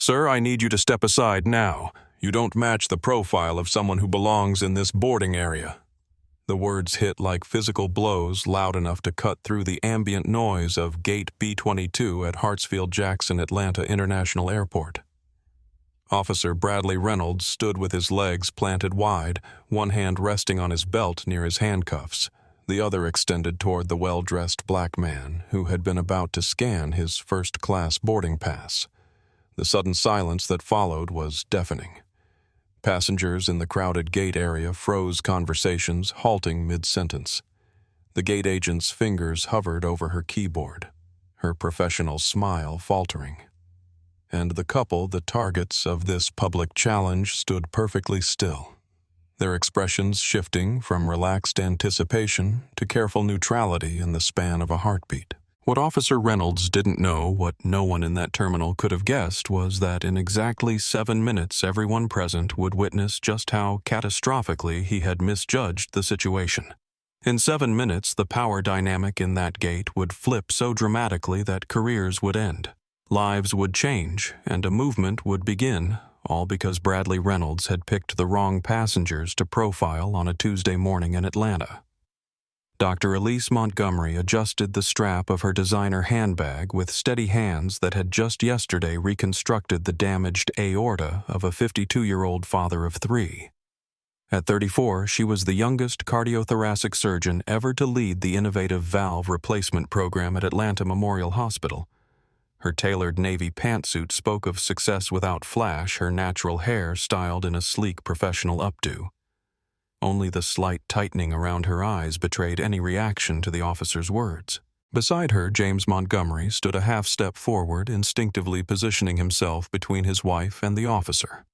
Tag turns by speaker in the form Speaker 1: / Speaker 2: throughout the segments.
Speaker 1: Sir, I need you to step aside now. You don't match the profile of someone who belongs in this boarding area." The words hit like physical blows loud enough to cut through the ambient noise of Gate B-22 at Hartsfield-Jackson Atlanta International Airport. Officer Bradley Reynolds stood with his legs planted wide, one hand resting on his belt near his handcuffs, the other extended toward the well-dressed black man who had been about to scan his first-class boarding pass. The sudden silence that followed was deafening. Passengers in the crowded gate area froze conversations, halting mid-sentence. The gate agent's fingers hovered over her keyboard, her professional smile faltering. And the couple, the targets of this public challenge, stood perfectly still, their expressions shifting from relaxed anticipation to careful neutrality in the span of a heartbeat. What Officer Reynolds didn't know, what no one in that terminal could have guessed, was that in exactly 7 minutes everyone present would witness just how catastrophically he had misjudged the situation. In 7 minutes, the power dynamic in that gate would flip so dramatically that careers would end, lives would change, and a movement would begin, all because Bradley Reynolds had picked the wrong passengers to profile on a Tuesday morning in Atlanta. Dr. Elise Montgomery adjusted the strap of her designer handbag with steady hands that had just yesterday reconstructed the damaged aorta of a 52-year-old father of 3. At 34, she was the youngest cardiothoracic surgeon ever to lead the innovative valve replacement program at Atlanta Memorial Hospital. Her tailored navy pantsuit spoke of success without flash, her natural hair styled in a sleek professional updo. Only the slight tightening around her eyes betrayed any reaction to the officer's words. Beside her, James Montgomery stood a half-step forward, instinctively positioning himself between his wife and the officer.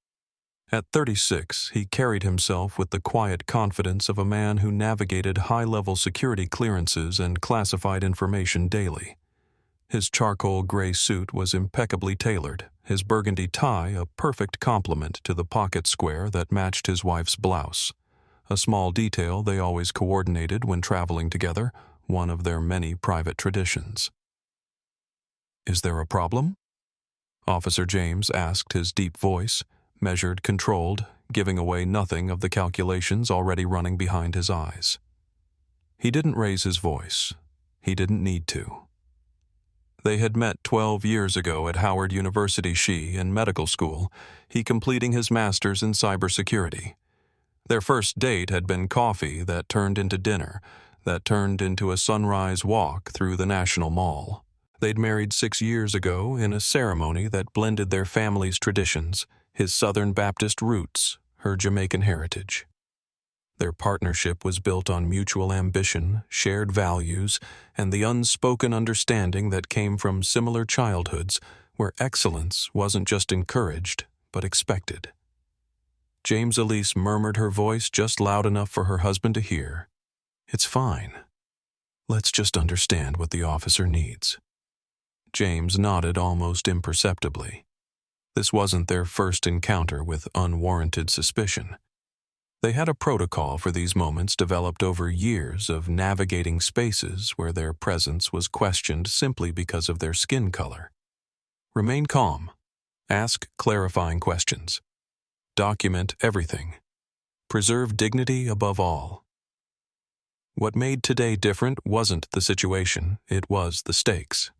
Speaker 1: At 36, he carried himself with the quiet confidence of a man who navigated high-level security clearances and classified information daily. His charcoal gray suit was impeccably tailored, his burgundy tie a perfect complement to the pocket square that matched his wife's blouse. A small detail they always coordinated when traveling together, one of their many private traditions. "Is there a problem?" Officer James asked, his deep voice, measured, controlled, giving away nothing of the calculations already running behind his eyes. He didn't raise his voice. He didn't need to. They had met 12 years ago at Howard University, she in medical school, he completing his master's in cybersecurity. Their first date had been coffee that turned into dinner, that turned into a sunrise walk through the National Mall. They'd married 6 years ago in a ceremony that blended their family's traditions, his Southern Baptist roots, her Jamaican heritage. Their partnership was built on mutual ambition, shared values, and the unspoken understanding that came from similar childhoods where excellence wasn't just encouraged, but expected. James Elise murmured her voice just loud enough for her husband to hear. "It's fine. Let's just understand what the officer needs." James nodded almost imperceptibly. This wasn't their first encounter with unwarranted suspicion. They had a protocol for these moments developed over years of navigating spaces where their presence was questioned simply because of their skin color. Remain calm. Ask clarifying questions. Document everything. Preserve dignity above all. What made today different wasn't the situation, it was the stakes.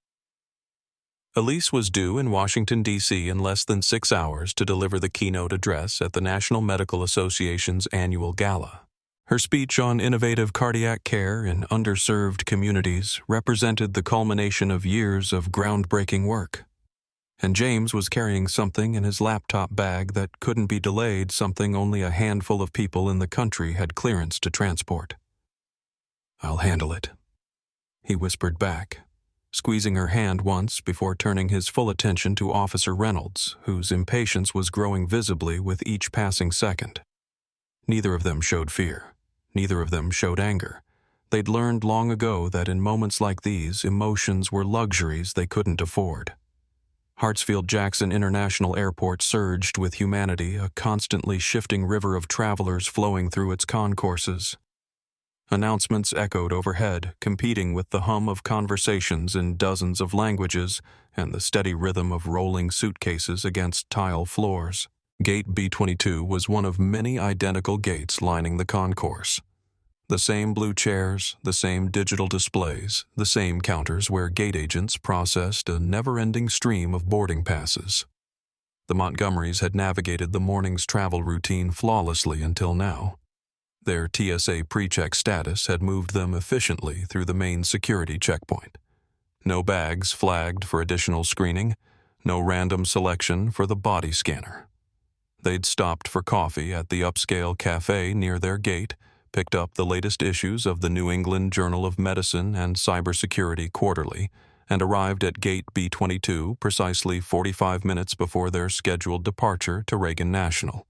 Speaker 1: Elise was due in Washington, D.C. in less than 6 hours to deliver the keynote address at the National Medical Association's annual gala. Her speech on innovative cardiac care in underserved communities represented the culmination of years of groundbreaking work. And James was carrying something in his laptop bag that couldn't be delayed, something only a handful of people in the country had clearance to transport. "I'll handle it," he whispered back, squeezing her hand once before turning his full attention to Officer Reynolds, whose impatience was growing visibly with each passing second. Neither of them showed fear. Neither of them showed anger. They'd learned long ago that in moments like these, emotions were luxuries they couldn't afford. Hartsfield-Jackson International Airport surged with humanity, a constantly shifting river of travelers flowing through its concourses. Announcements echoed overhead, competing with the hum of conversations in dozens of languages and the steady rhythm of rolling suitcases against tile floors. Gate B22 was one of many identical gates lining the concourse. The same blue chairs, the same digital displays, the same counters where gate agents processed a never-ending stream of boarding passes. The Montgomerys had navigated the morning's travel routine flawlessly until now. Their TSA pre-check status had moved them efficiently through the main security checkpoint. No bags flagged for additional screening, no random selection for the body scanner. They'd stopped for coffee at the upscale cafe near their gate, picked up the latest issues of the New England Journal of Medicine and Cybersecurity Quarterly, and arrived at Gate B22 precisely 45 minutes before their scheduled departure to Reagan National.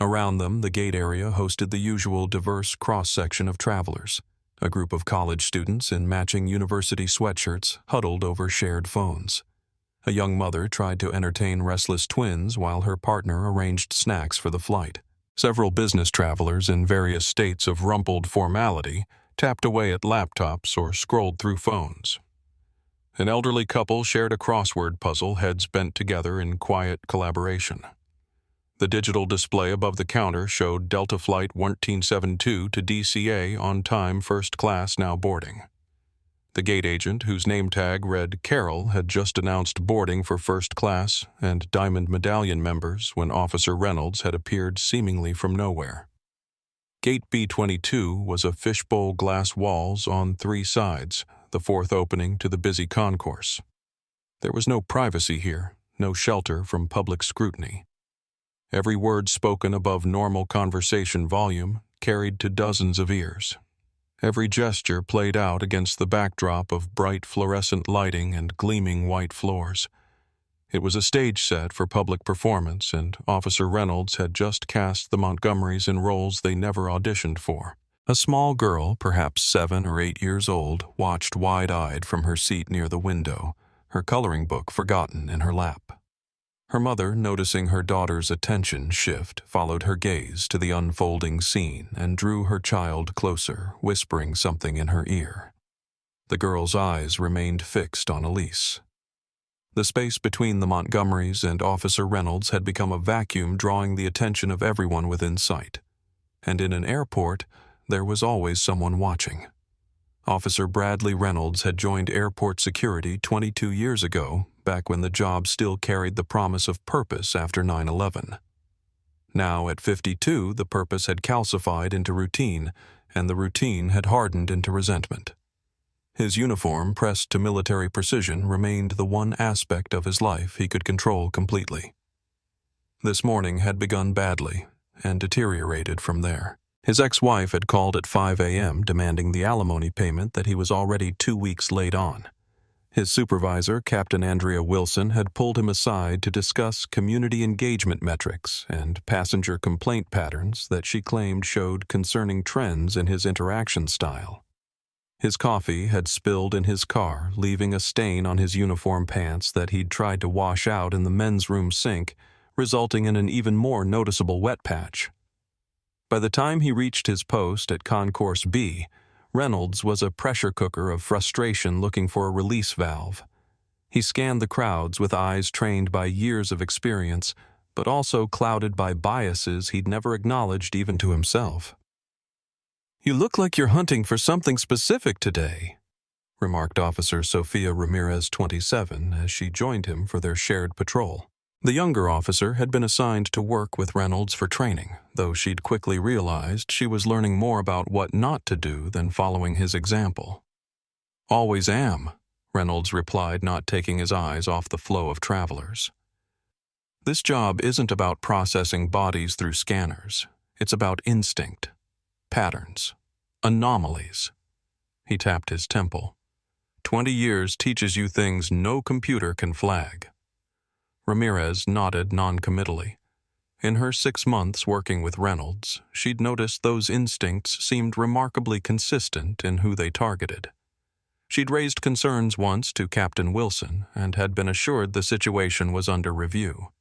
Speaker 1: Around them, the gate area hosted the usual diverse cross-section of travelers, a group of college students in matching university sweatshirts huddled over shared phones. A young mother tried to entertain restless twins while her partner arranged snacks for the flight. Several business travelers in various states of rumpled formality tapped away at laptops or scrolled through phones. An elderly couple shared a crossword puzzle, heads bent together in quiet collaboration. The digital display above the counter showed Delta Flight 1372 to DCA on time, first class now boarding. The gate agent, whose name tag read Carol, had just announced boarding for first class and Diamond Medallion members when Officer Reynolds had appeared seemingly from nowhere. Gate B22 was a fishbowl glass walls on 3 sides, the fourth opening to the busy concourse. There was no privacy here, no shelter from public scrutiny. Every word spoken above normal conversation volume carried to dozens of ears. Every gesture played out against the backdrop of bright fluorescent lighting and gleaming white floors. It was a stage set for public performance, and Officer Reynolds had just cast the Montgomerys in roles they never auditioned for. A small girl, perhaps 7 or 8 years old, watched wide-eyed from her seat near the window, her coloring book forgotten in her lap. Her mother, noticing her daughter's attention shift, followed her gaze to the unfolding scene and drew her child closer, whispering something in her ear. The girl's eyes remained fixed on Elise. The space between the Montgomerys and Officer Reynolds had become a vacuum, drawing the attention of everyone within sight. And in an airport, there was always someone watching. Officer Bradley Reynolds had joined airport security 22 years ago, back when the job still carried the promise of purpose after 9/11. Now, at 52, the purpose had calcified into routine, and the routine had hardened into resentment. His uniform, pressed to military precision, remained the one aspect of his life he could control completely. This morning had begun badly, and deteriorated from there. His ex-wife had called at 5 a.m. demanding the alimony payment that he was already 2 weeks late on. His supervisor, Captain Andrea Wilson, had pulled him aside to discuss community engagement metrics and passenger complaint patterns that she claimed showed concerning trends in his interaction style. His coffee had spilled in his car, leaving a stain on his uniform pants that he'd tried to wash out in the men's room sink, resulting in an even more noticeable wet patch. By the time he reached his post at Concourse B, Reynolds was a pressure cooker of frustration looking for a release valve. He scanned the crowds with eyes trained by years of experience, but also clouded by biases he'd never acknowledged even to himself. "You look like you're hunting for something specific today," remarked Officer Sophia Ramirez, 27, as she joined him for their shared patrol. The younger officer had been assigned to work with Reynolds for training, though she'd quickly realized she was learning more about what not to do than following his example. "Always am," Reynolds replied, not taking his eyes off the flow of travelers. "This job isn't about processing bodies through scanners. It's about instinct, patterns, anomalies." He tapped his temple. 20 years teaches you things no computer can flag." Ramirez nodded noncommittally. In her 6 months working with Reynolds, she'd noticed those instincts seemed remarkably consistent in who they targeted. She'd raised concerns once to Captain Wilson and had been assured the situation was under review.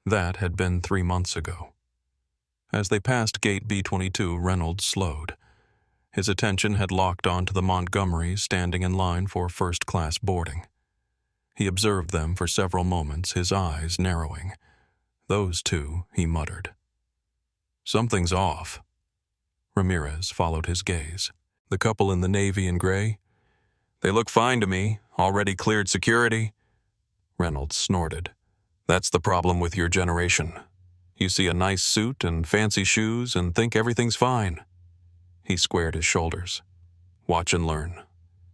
Speaker 1: That had been 3 months ago. As they passed Gate B22, Reynolds slowed. His attention had locked onto the Montgomerys standing in line for first-class boarding. He observed them for several moments, his eyes narrowing. "Those two," he muttered. "Something's off." Ramirez followed his gaze. "The couple in the navy and gray? They look fine to me, already cleared security." Reynolds snorted. "That's the problem with your generation. You see a nice suit and fancy shoes and think everything's fine." He squared his shoulders. "Watch and learn.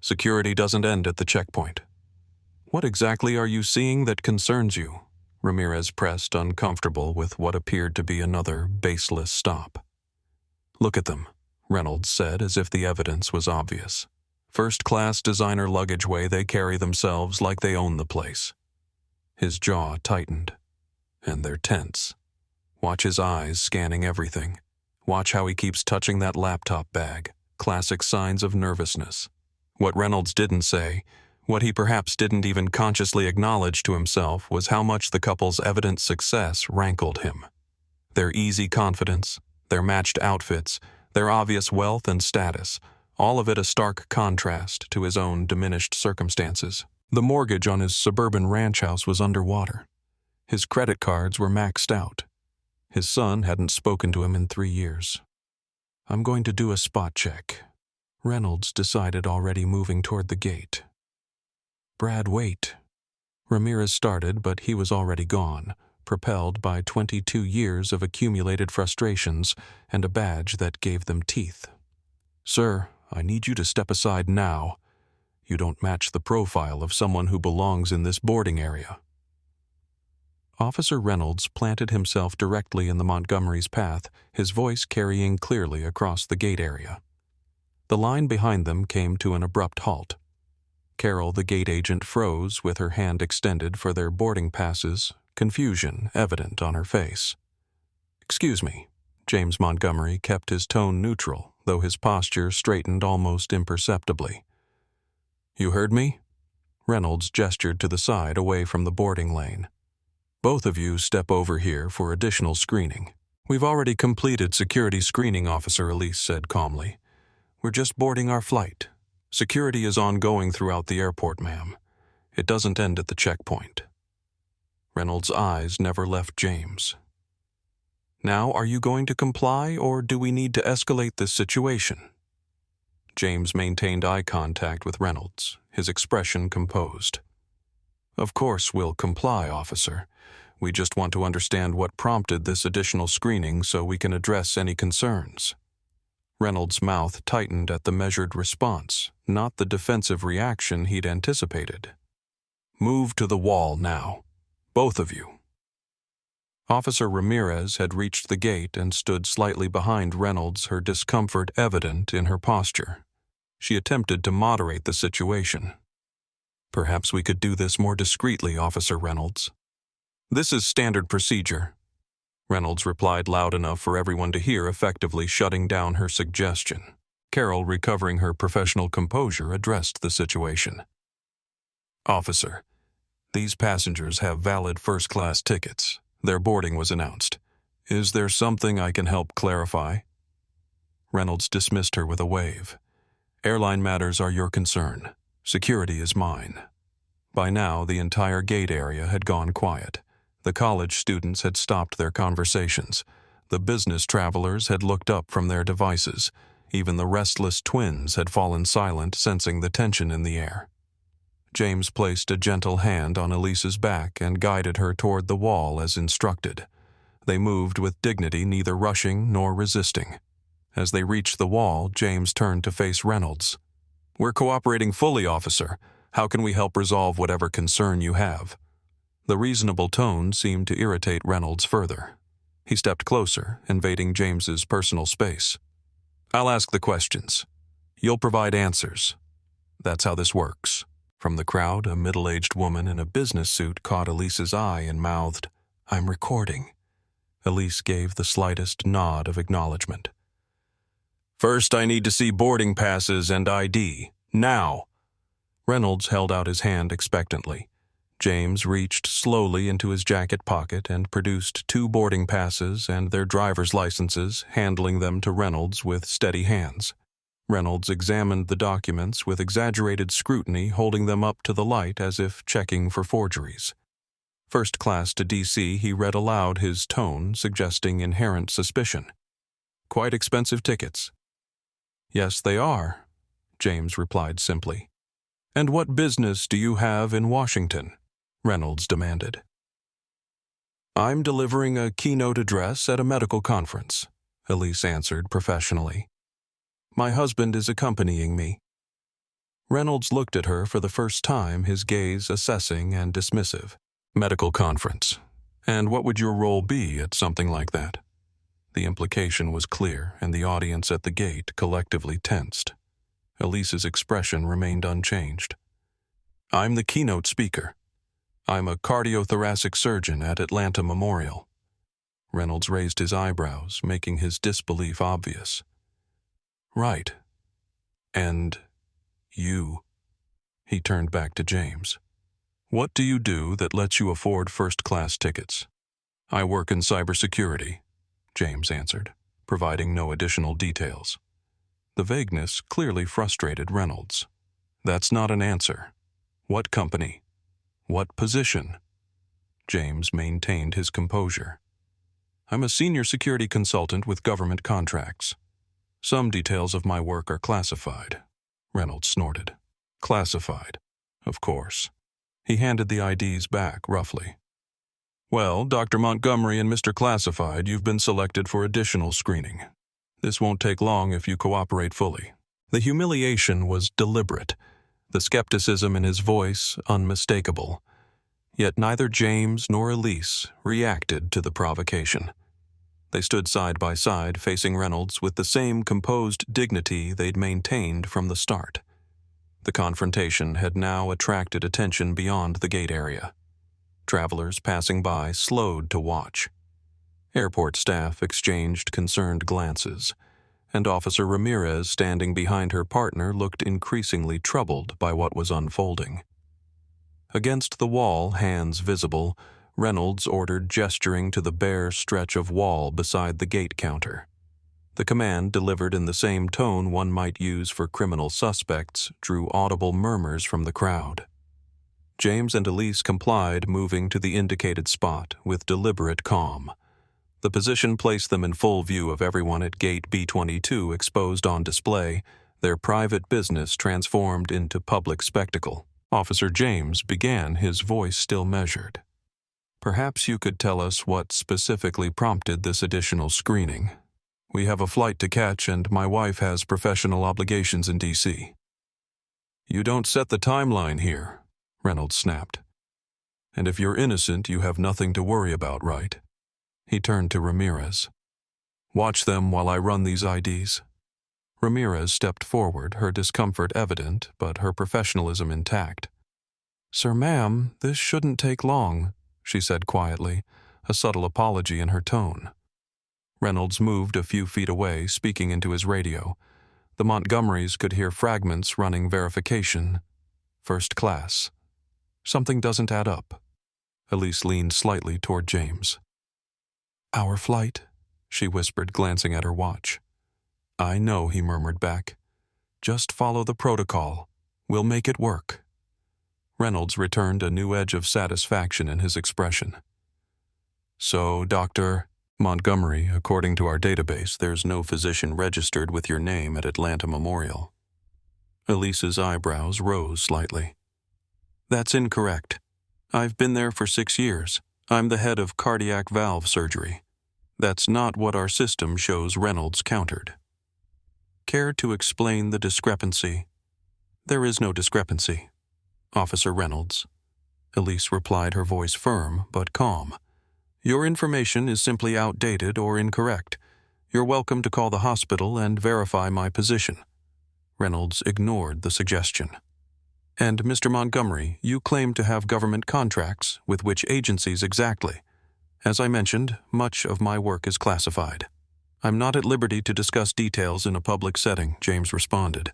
Speaker 1: Security doesn't end at the checkpoint." "What exactly are you seeing that concerns you?" Ramirez pressed, uncomfortable with what appeared to be another baseless stop. "Look at them," Reynolds said, as if the evidence was obvious. "First-class designer luggage way they carry themselves like they own the place." His jaw tightened. "And they're tense. Watch his eyes scanning everything. Watch how he keeps touching that laptop bag. Classic signs of nervousness." What Reynolds didn't say, what he perhaps didn't even consciously acknowledge to himself, was how much the couple's evident success rankled him. Their easy confidence, their matched outfits, their obvious wealth and status, all of it a stark contrast to his own diminished circumstances. The mortgage on his suburban ranch house was underwater. His credit cards were maxed out. His son hadn't spoken to him in 3 years. "I'm going to do a spot check," Reynolds decided, already moving toward the gate. "Brad, wait." Ramirez started, but he was already gone, propelled by 22 years of accumulated frustrations and a badge that gave them teeth. "Sir, I need you to step aside now. You don't match the profile of someone who belongs in this boarding area." Officer Reynolds planted himself directly in the Montgomery's path, his voice carrying clearly across the gate area. The line behind them came to an abrupt halt. Carol, the gate agent, froze with her hand extended for their boarding passes, confusion evident on her face. "Excuse me." James Montgomery kept his tone neutral, though his posture straightened almost imperceptibly. "You heard me?" Reynolds gestured to the side away from the boarding lane. "Both of you step over here for additional screening." "We've already completed security screening," Officer Elise said calmly. "We're just boarding our flight. Security is ongoing throughout the airport, ma'am. It doesn't end at the checkpoint." Reynolds' eyes never left James. "Now, are you going to comply, or do we need to escalate this situation?" James maintained eye contact with Reynolds, his expression composed. "Of course we'll comply, officer. We just want to understand what prompted this additional screening so we can address any concerns." Reynolds' mouth tightened at the measured response, not the defensive reaction he'd anticipated. "Move to the wall now. Both of you." Officer Ramirez had reached the gate and stood slightly behind Reynolds, her discomfort evident in her posture. She attempted to moderate the situation. "Perhaps we could do this more discreetly, Officer Reynolds." "This is standard procedure," Reynolds replied loud enough for everyone to hear, effectively shutting down her suggestion. Carol, recovering her professional composure, addressed the situation. "Officer, these passengers have valid first-class tickets. Their boarding was announced. Is there something I can help clarify?" Reynolds dismissed her with a wave. "Airline matters are your concern. Security is mine." By now, the entire gate area had gone quiet. The college students had stopped their conversations. The business travelers had looked up from their devices. Even the restless twins had fallen silent, sensing the tension in the air. James placed a gentle hand on Elise's back and guided her toward the wall as instructed. They moved with dignity, neither rushing nor resisting. As they reached the wall, James turned to face Reynolds. "We're cooperating fully, officer. How can we help resolve whatever concern you have?" The reasonable tone seemed to irritate Reynolds further. He stepped closer, invading James's personal space. "I'll ask the questions. You'll provide answers. That's how this works." From the crowd, a middle-aged woman in a business suit caught Elise's eye and mouthed, "I'm recording." Elise gave the slightest nod of acknowledgement. "First, I need to see boarding passes and ID. Now." Reynolds held out his hand expectantly. James reached slowly into his jacket pocket and produced 2 boarding passes and their driver's licenses, handling them to Reynolds with steady hands. Reynolds examined the documents with exaggerated scrutiny, holding them up to the light as if checking for forgeries. First class to D.C., he read aloud, his tone suggesting inherent suspicion. "Quite expensive tickets." "Yes, they are," James replied simply. "And what business do you have in Washington?" Reynolds demanded. "I'm delivering a keynote address at a medical conference," Elise answered professionally. "My husband is accompanying me." Reynolds looked at her for the first time, his gaze assessing and dismissive. "Medical conference. And what would your role be at something like that?" The implication was clear, and the audience at the gate collectively tensed. Elise's expression remained unchanged. "I'm the keynote speaker. I'm a cardiothoracic surgeon at Atlanta Memorial." Reynolds raised his eyebrows, making his disbelief obvious. "Right. And you?" He turned back to James. "What do you do that lets you afford first-class tickets?" "I work in cybersecurity," James answered, providing no additional details. The vagueness clearly frustrated Reynolds. "That's not an answer. What company? What position?" James maintained his composure. "I'm a senior security consultant with government contracts. Some details of my work are classified," Reynolds snorted. "Classified, of course." He handed the IDs back roughly. "Well, Dr. Montgomery and Mr. Classified, you've been selected for additional screening. This won't take long if you cooperate fully." The humiliation was deliberate, the skepticism in his voice unmistakable. Yet neither James nor Elise reacted to the provocation. They stood side by side, facing Reynolds with the same composed dignity they'd maintained from the start. The confrontation had now attracted attention beyond the gate area. Travelers passing by slowed to watch. Airport staff exchanged concerned glances, and Officer Ramirez, standing behind her partner, looked increasingly troubled by what was unfolding. Against the wall, hands visible, Reynolds ordered, gesturing to the bare stretch of wall beside the gate counter. The command, delivered in the same tone one might use for criminal suspects, drew audible murmurs from the crowd. James and Elise complied, moving to the indicated spot with deliberate calm. The position placed them in full view of everyone at Gate B-22, exposed on display, their private business transformed into public spectacle. Officer James began, his voice still measured. "Perhaps you could tell us what specifically prompted this additional screening. We have a flight to catch, and my wife has professional obligations in D.C. "You don't set the timeline here," Reynolds snapped. "And if you're innocent, you have nothing to worry about, right?" He turned to Ramirez. "Watch them while I run these IDs." Ramirez stepped forward, her discomfort evident, but her professionalism intact. "Sir, ma'am, this shouldn't take long," she said quietly, a subtle apology in her tone. Reynolds moved a few feet away, speaking into his radio. The Montgomerys could hear fragments running verification. "First class. Something doesn't add up." Elise leaned slightly toward James. "Our flight," she whispered, glancing at her watch. "I know," he murmured back. "Just follow the protocol. We'll make it work." Reynolds returned a new edge of satisfaction in his expression. "So, Dr. Montgomery, according to our database, there's no physician registered with your name at Atlanta Memorial." Elise's eyebrows rose slightly. "That's incorrect. I've been there for 6 years. I'm the head of cardiac valve surgery." "That's not what our system shows," Reynolds countered. "Care to explain the discrepancy?" "There is no discrepancy, Officer Reynolds," Elise replied, her voice firm but calm. "Your information is simply outdated or incorrect. You're welcome to call the hospital and verify my position." Reynolds ignored the suggestion. "And Mr. Montgomery, you claim to have government contracts. With which agencies exactly? As I mentioned, much of my work is classified." "I'm not at liberty to discuss details in a public setting," James responded.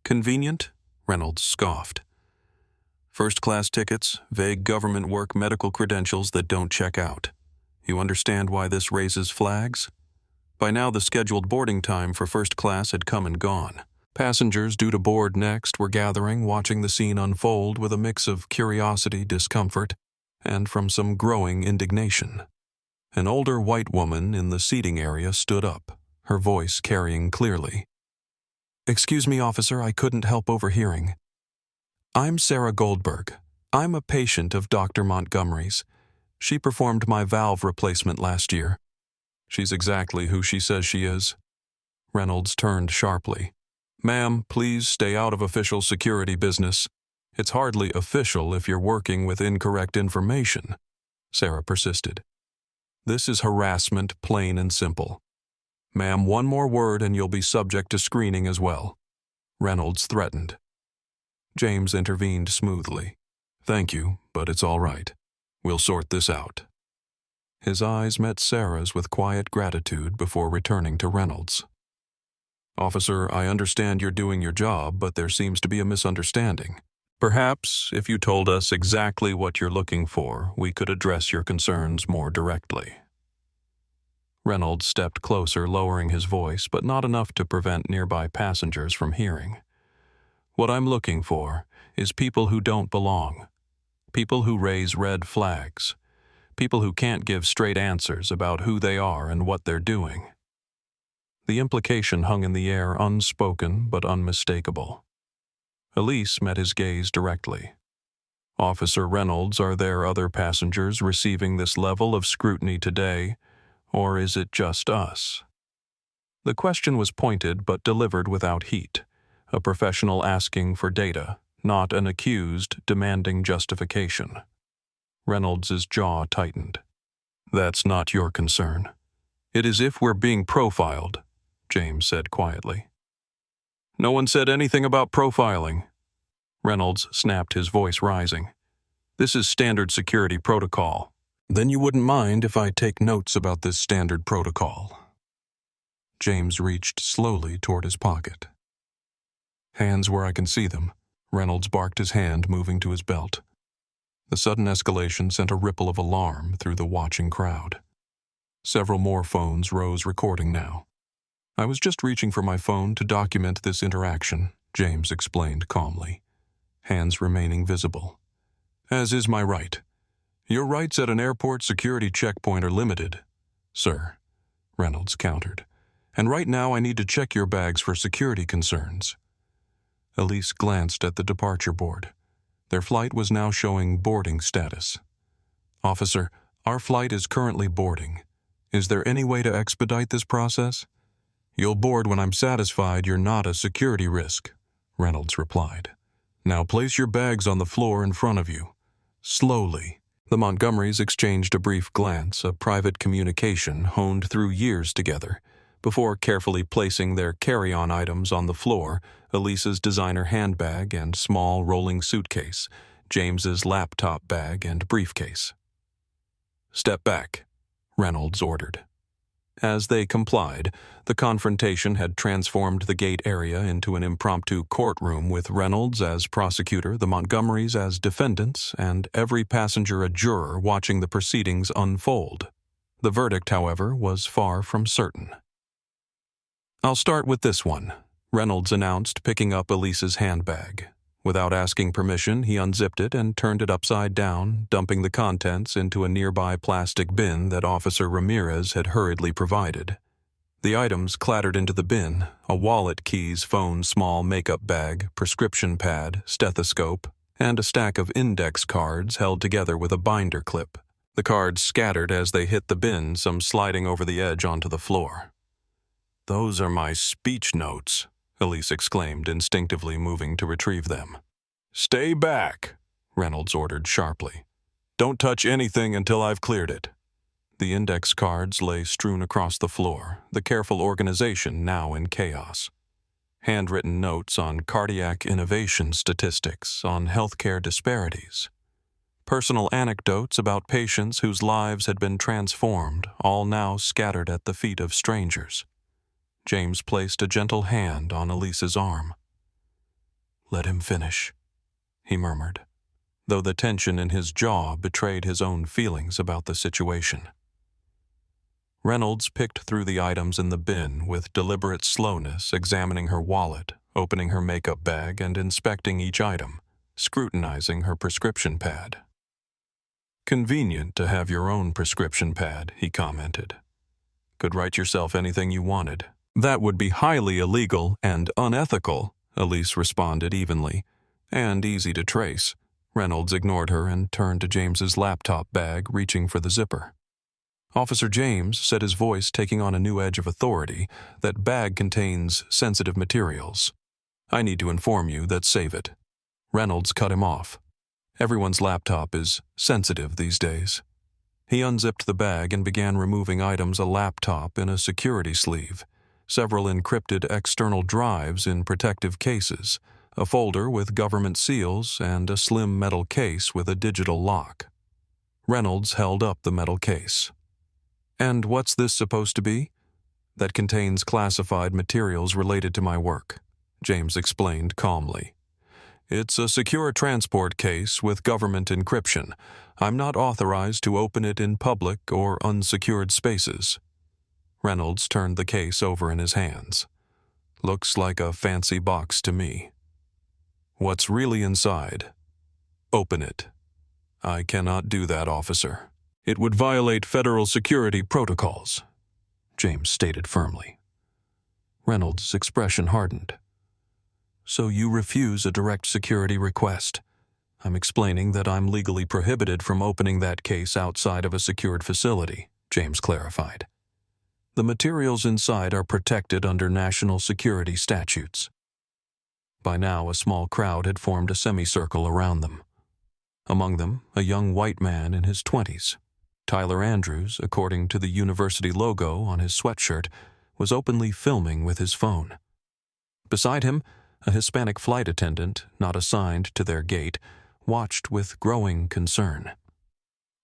Speaker 1: "Convenient?" Reynolds scoffed. "First-class tickets, vague government work, medical credentials that don't check out. You understand why this raises flags?" By now the scheduled boarding time for first class had come and gone. Passengers due to board next were gathering, watching the scene unfold with a mix of curiosity, discomfort, and from some growing indignation. An older white woman in the seating area stood up, her voice carrying clearly. "Excuse me, officer, I couldn't help overhearing. I'm Sarah Goldberg. I'm a patient of Dr. Montgomery's. She performed my valve replacement last year." "She's exactly who she says she is." Reynolds turned sharply. "Ma'am, please stay out of official security business. It's hardly official if you're working with incorrect information," Sarah persisted. "This is harassment, plain and simple. Ma'am, one more word and you'll be subject to screening as well," Reynolds threatened. James intervened smoothly. "Thank you, but it's all right. We'll sort this out." His eyes met Sarah's with quiet gratitude before returning to Reynolds. "Officer, I understand you're doing your job, but there seems to be a misunderstanding. Perhaps, if you told us exactly what you're looking for, we could address your concerns more directly." Reynolds stepped closer, lowering his voice, but not enough to prevent nearby passengers from hearing. "What I'm looking for is people who don't belong. People who raise red flags. People who can't give straight answers about who they are and what they're doing." The implication hung in the air, unspoken but unmistakable. Elise met his gaze directly. "Officer Reynolds, are there other passengers receiving this level of scrutiny today, or is it just us?" The question was pointed but delivered without heat, a professional asking for data, not an accused demanding justification. Reynolds' jaw tightened. "That's not your concern. It is if we're being profiled," James said quietly. "No one said anything about profiling." Reynolds snapped, his voice rising. "This is standard security protocol." "Then you wouldn't mind if I take notes about this standard protocol?" James reached slowly toward his pocket. "Hands where I can see them," Reynolds barked, his hand moving to his belt. The sudden escalation sent a ripple of alarm through the watching crowd. Several more phones rose, recording now. "I was just reaching for my phone to document this interaction," James explained calmly, hands remaining visible. "As is my right. Your rights at an airport security checkpoint are limited, sir," Reynolds countered. "And right now I need to check your bags for security concerns." Elise glanced at the departure board. Their flight was now showing boarding status. "Officer, our flight is currently boarding. Is there any way to expedite this process?" "You'll board when I'm satisfied you're not a security risk," Reynolds replied. "Now place your bags on the floor in front of you. Slowly." The Montgomerys exchanged a brief glance, a private communication honed through years together, before carefully placing their carry-on items on the floor, Elise's designer handbag and small rolling suitcase, James's laptop bag and briefcase. "Step back," Reynolds ordered. As they complied, the confrontation had transformed the gate area into an impromptu courtroom with Reynolds as prosecutor, the Montgomerys as defendants, and every passenger a juror watching the proceedings unfold. The verdict, however, was far from certain. "I'll start with this one," Reynolds announced, picking up Elise's handbag. Without asking permission, he unzipped it and turned it upside down, dumping the contents into a nearby plastic bin that Officer Ramirez had hurriedly provided. The items clattered into the bin: a wallet, keys, phone, small makeup bag, prescription pad, stethoscope, and a stack of index cards held together with a binder clip. The cards scattered as they hit the bin, some sliding over the edge onto the floor. "Those are my speech notes," Elise exclaimed, instinctively moving to retrieve them. "Stay back," Reynolds ordered sharply. "Don't touch anything until I've cleared it." The index cards lay strewn across the floor, the careful organization now in chaos. Handwritten notes on cardiac innovation statistics, on healthcare disparities. Personal anecdotes about patients whose lives had been transformed, all now scattered at the feet of strangers. James placed a gentle hand on Elise's arm. "Let him finish," he murmured, though the tension in his jaw betrayed his own feelings about the situation. Reynolds picked through the items in the bin with deliberate slowness, examining her wallet, opening her makeup bag and inspecting each item, scrutinizing her prescription pad. "Convenient to have your own prescription pad," he commented. "Could write yourself anything you wanted." "That would be highly illegal and unethical," Elise responded evenly, "and easy to trace." Reynolds ignored her and turned to James's laptop bag, reaching for the zipper. "Officer James," said his voice taking on a new edge of authority, "that bag contains sensitive materials. I need to inform you that save it." Reynolds cut him off. Everyone's laptop is sensitive these days. He unzipped the bag and began removing items: a laptop in a security sleeve, several encrypted external drives in protective cases, a folder with government seals, and a slim metal case with a digital lock. Reynolds held up the metal case. "And what's this supposed to be?" "That contains classified materials related to my work," James explained calmly. "It's a secure transport case with government encryption. I'm not authorized to open it in public or unsecured spaces." Reynolds turned the case over in his hands. "Looks like a fancy box to me." "What's really inside?" "Open it." "I cannot do that, officer. It would violate federal security protocols," James stated firmly. Reynolds' expression hardened. "So you refuse a direct security request?" "I'm explaining that I'm legally prohibited from opening that case outside of a secured facility," James clarified. "The materials inside are protected under national security statutes." By now, a small crowd had formed a semicircle around them. Among them, a young white man in his 20s. Tyler Andrews, according to the university logo on his sweatshirt, was openly filming with his phone. Beside him, a Hispanic flight attendant, not assigned to their gate, watched with growing concern.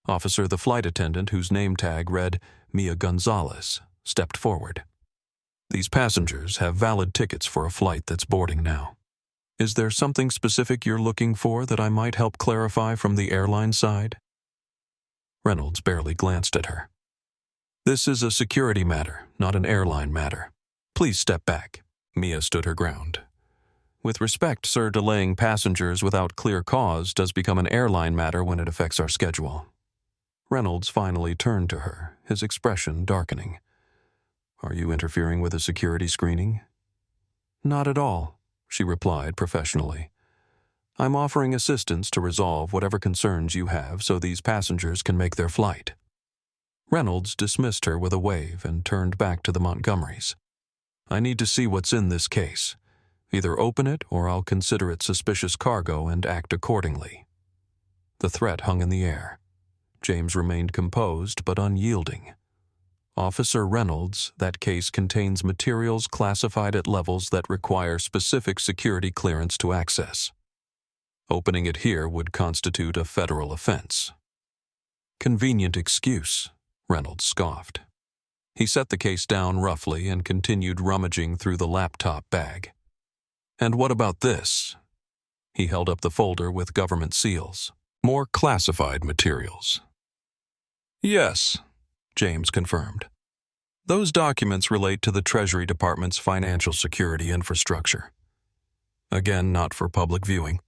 Speaker 1: Officer, the flight attendant, whose name tag read Mia Gonzalez, stepped forward. "These passengers have valid tickets for a flight that's boarding now. Is there something specific you're looking for that I might help clarify from the airline side?" Reynolds barely glanced at her. "This is a security matter, not an airline matter. Please step back." Mia stood her ground. "With respect, sir, delaying passengers without clear cause does become an airline matter when it affects our schedule." Reynolds finally turned to her, his expression darkening. "Are you interfering with a security screening?" "Not at all," she replied professionally. "I'm offering assistance to resolve whatever concerns you have so these passengers can make their flight." Reynolds dismissed her with a wave and turned back to the Montgomerys. "I need to see what's in this case. Either open it or I'll consider it suspicious cargo and act accordingly." The threat hung in the air. James remained composed but unyielding. "Officer Reynolds, that case contains materials classified at levels that require specific security clearance to access. Opening it here would constitute a federal offense." "Convenient excuse," Reynolds scoffed. He set the case down roughly and continued rummaging through the laptop bag. "And what about this?" He held up the folder with government seals. "More classified materials." "Yes," James confirmed. "Those documents relate to the Treasury Department's financial security infrastructure. Again, not for public viewing."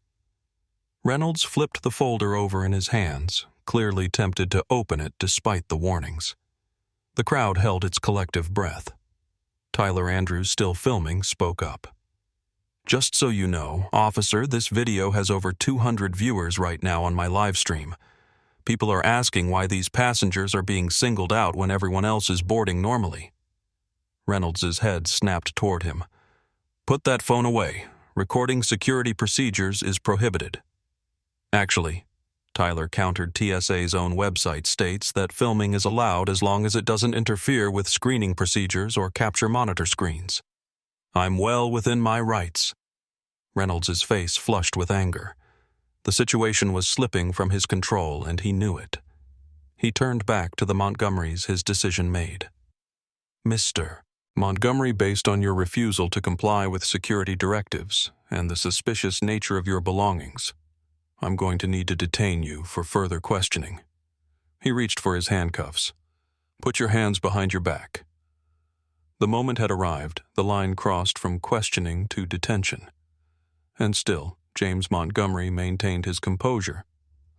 Speaker 1: Reynolds flipped the folder over in his hands, clearly tempted to open it despite the warnings. The crowd held its collective breath. Tyler Andrews, still filming, spoke up. "Just so you know, officer, this video has over 200 viewers right now on my live stream. People are asking why these passengers are being singled out when everyone else is boarding normally." Reynolds' head snapped toward him. "Put that phone away. Recording security procedures is prohibited." "Actually," Tyler countered, "TSA's own website states that filming is allowed as long as it doesn't interfere with screening procedures or capture monitor screens. I'm well within my rights." Reynolds' face flushed with anger. The situation was slipping from his control, and he knew it. He turned back to the Montgomerys, his decision made. "Mr. Montgomery, based on your refusal to comply with security directives and the suspicious nature of your belongings, I'm going to need to detain you for further questioning." He reached for his handcuffs. "Put your hands behind your back." The moment had arrived, the line crossed from questioning to detention. And still, James Montgomery maintained his composure,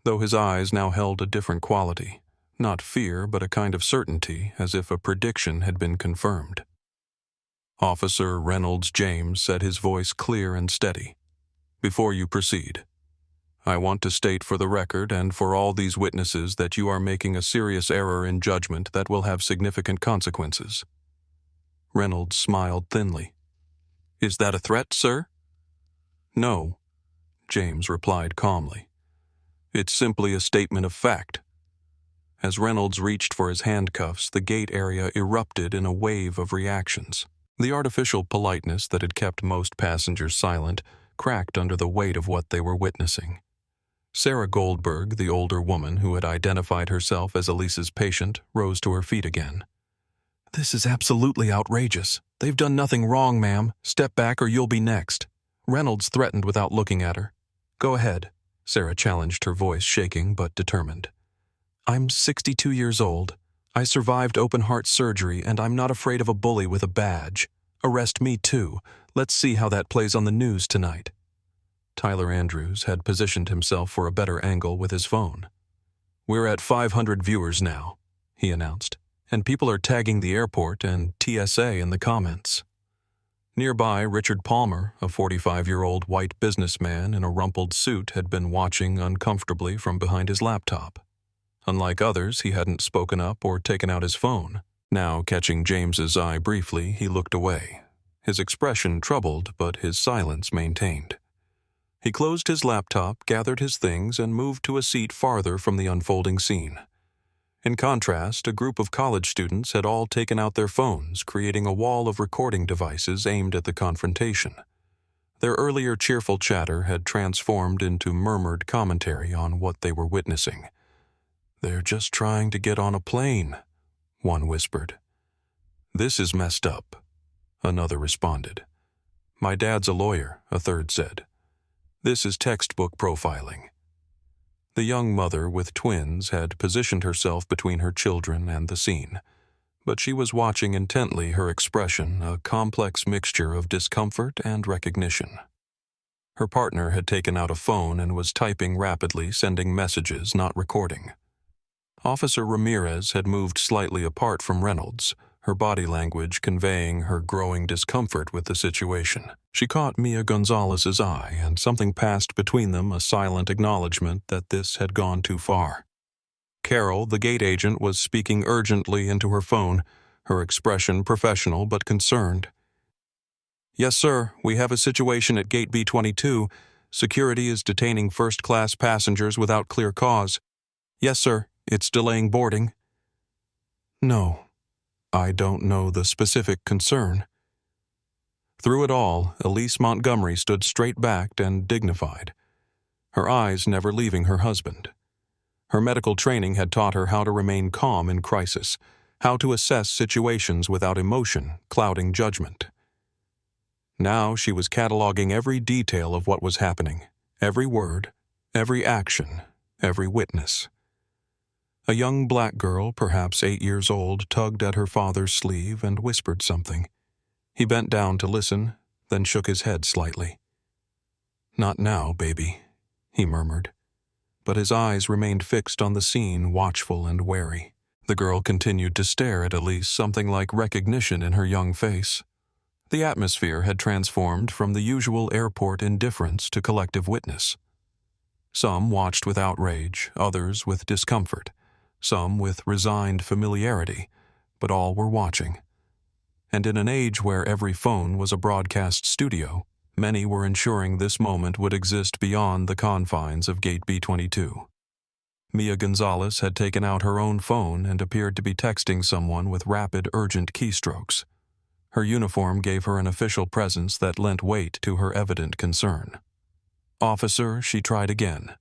Speaker 1: though his eyes now held a different quality, not fear but a kind of certainty, as if a prediction had been confirmed. Officer Reynolds James said, his voice clear and steady. "Before you proceed, I want to state for the record and for all these witnesses that you are making a serious error in judgment that will have significant consequences." Reynolds smiled thinly. "Is that a threat, sir?" "No," James replied calmly. "It's simply a statement of fact." As Reynolds reached for his handcuffs, the gate area erupted in a wave of reactions. The artificial politeness that had kept most passengers silent cracked under the weight of what they were witnessing. Sarah Goldberg, the older woman who had identified herself as Elise's patient, rose to her feet again. "This is absolutely outrageous. They've done nothing wrong, ma'am. Step back or you'll be next." Reynolds threatened without looking at her. "Go ahead," Sarah challenged, her voice shaking but determined. "I'm 62 years old. I survived open-heart surgery, and I'm not afraid of a bully with a badge. Arrest me too. Let's see how that plays on the news tonight." Tyler Andrews had positioned himself for a better angle with his phone. "We're at 500 viewers now," he announced, "and people are tagging the airport and TSA in the comments." Nearby, Richard Palmer, a 45-year-old white businessman in a rumpled suit, had been watching uncomfortably from behind his laptop. Unlike others, he hadn't spoken up or taken out his phone. Now, catching James's eye briefly, he looked away, his expression troubled but his silence maintained. He closed his laptop, gathered his things, and moved to a seat farther from the unfolding scene. In contrast, a group of college students had all taken out their phones, creating a wall of recording devices aimed at the confrontation. Their earlier cheerful chatter had transformed into murmured commentary on what they were witnessing. "They're just trying to get on a plane," one whispered. "This is messed up," another responded. "My dad's a lawyer," a third said. "This is textbook profiling." The young mother with twins had positioned herself between her children and the scene, but she was watching intently, her expression a complex mixture of discomfort and recognition. Her partner had taken out a phone and was typing rapidly, sending messages, not recording. Officer Ramirez had moved slightly apart from Reynolds, her body language conveying her growing discomfort with the situation. She caught Mia Gonzalez's eye, and something passed between them, a silent acknowledgement that this had gone too far. Carol, the gate agent, was speaking urgently into her phone, her expression professional but concerned. "Yes, sir, we have a situation at Gate B22. Security is detaining first-class passengers without clear cause. Yes, sir, it's delaying boarding." "No, I don't know the specific concern." Through it all, Elise Montgomery stood straight-backed and dignified, her eyes never leaving her husband. Her medical training had taught her how to remain calm in crisis, how to assess situations without emotion clouding judgment. Now she was cataloging every detail of what was happening, every word, every action, every witness. A young black girl, perhaps 8 years old, tugged at her father's sleeve and whispered something. He bent down to listen, then shook his head slightly. "Not now, baby," he murmured. But his eyes remained fixed on the scene, watchful and wary. The girl continued to stare at Elise, something like recognition in her young face. The atmosphere had transformed from the usual airport indifference to collective witness. Some watched with outrage, others with discomfort, some with resigned familiarity, but all were watching. And in an age where every phone was a broadcast studio, many were ensuring this moment would exist beyond the confines of Gate B22. Mia Gonzalez had taken out her own phone and appeared to be texting someone with rapid, urgent keystrokes. Her uniform gave her an official presence that lent weight to her evident concern. "Officer," she tried again.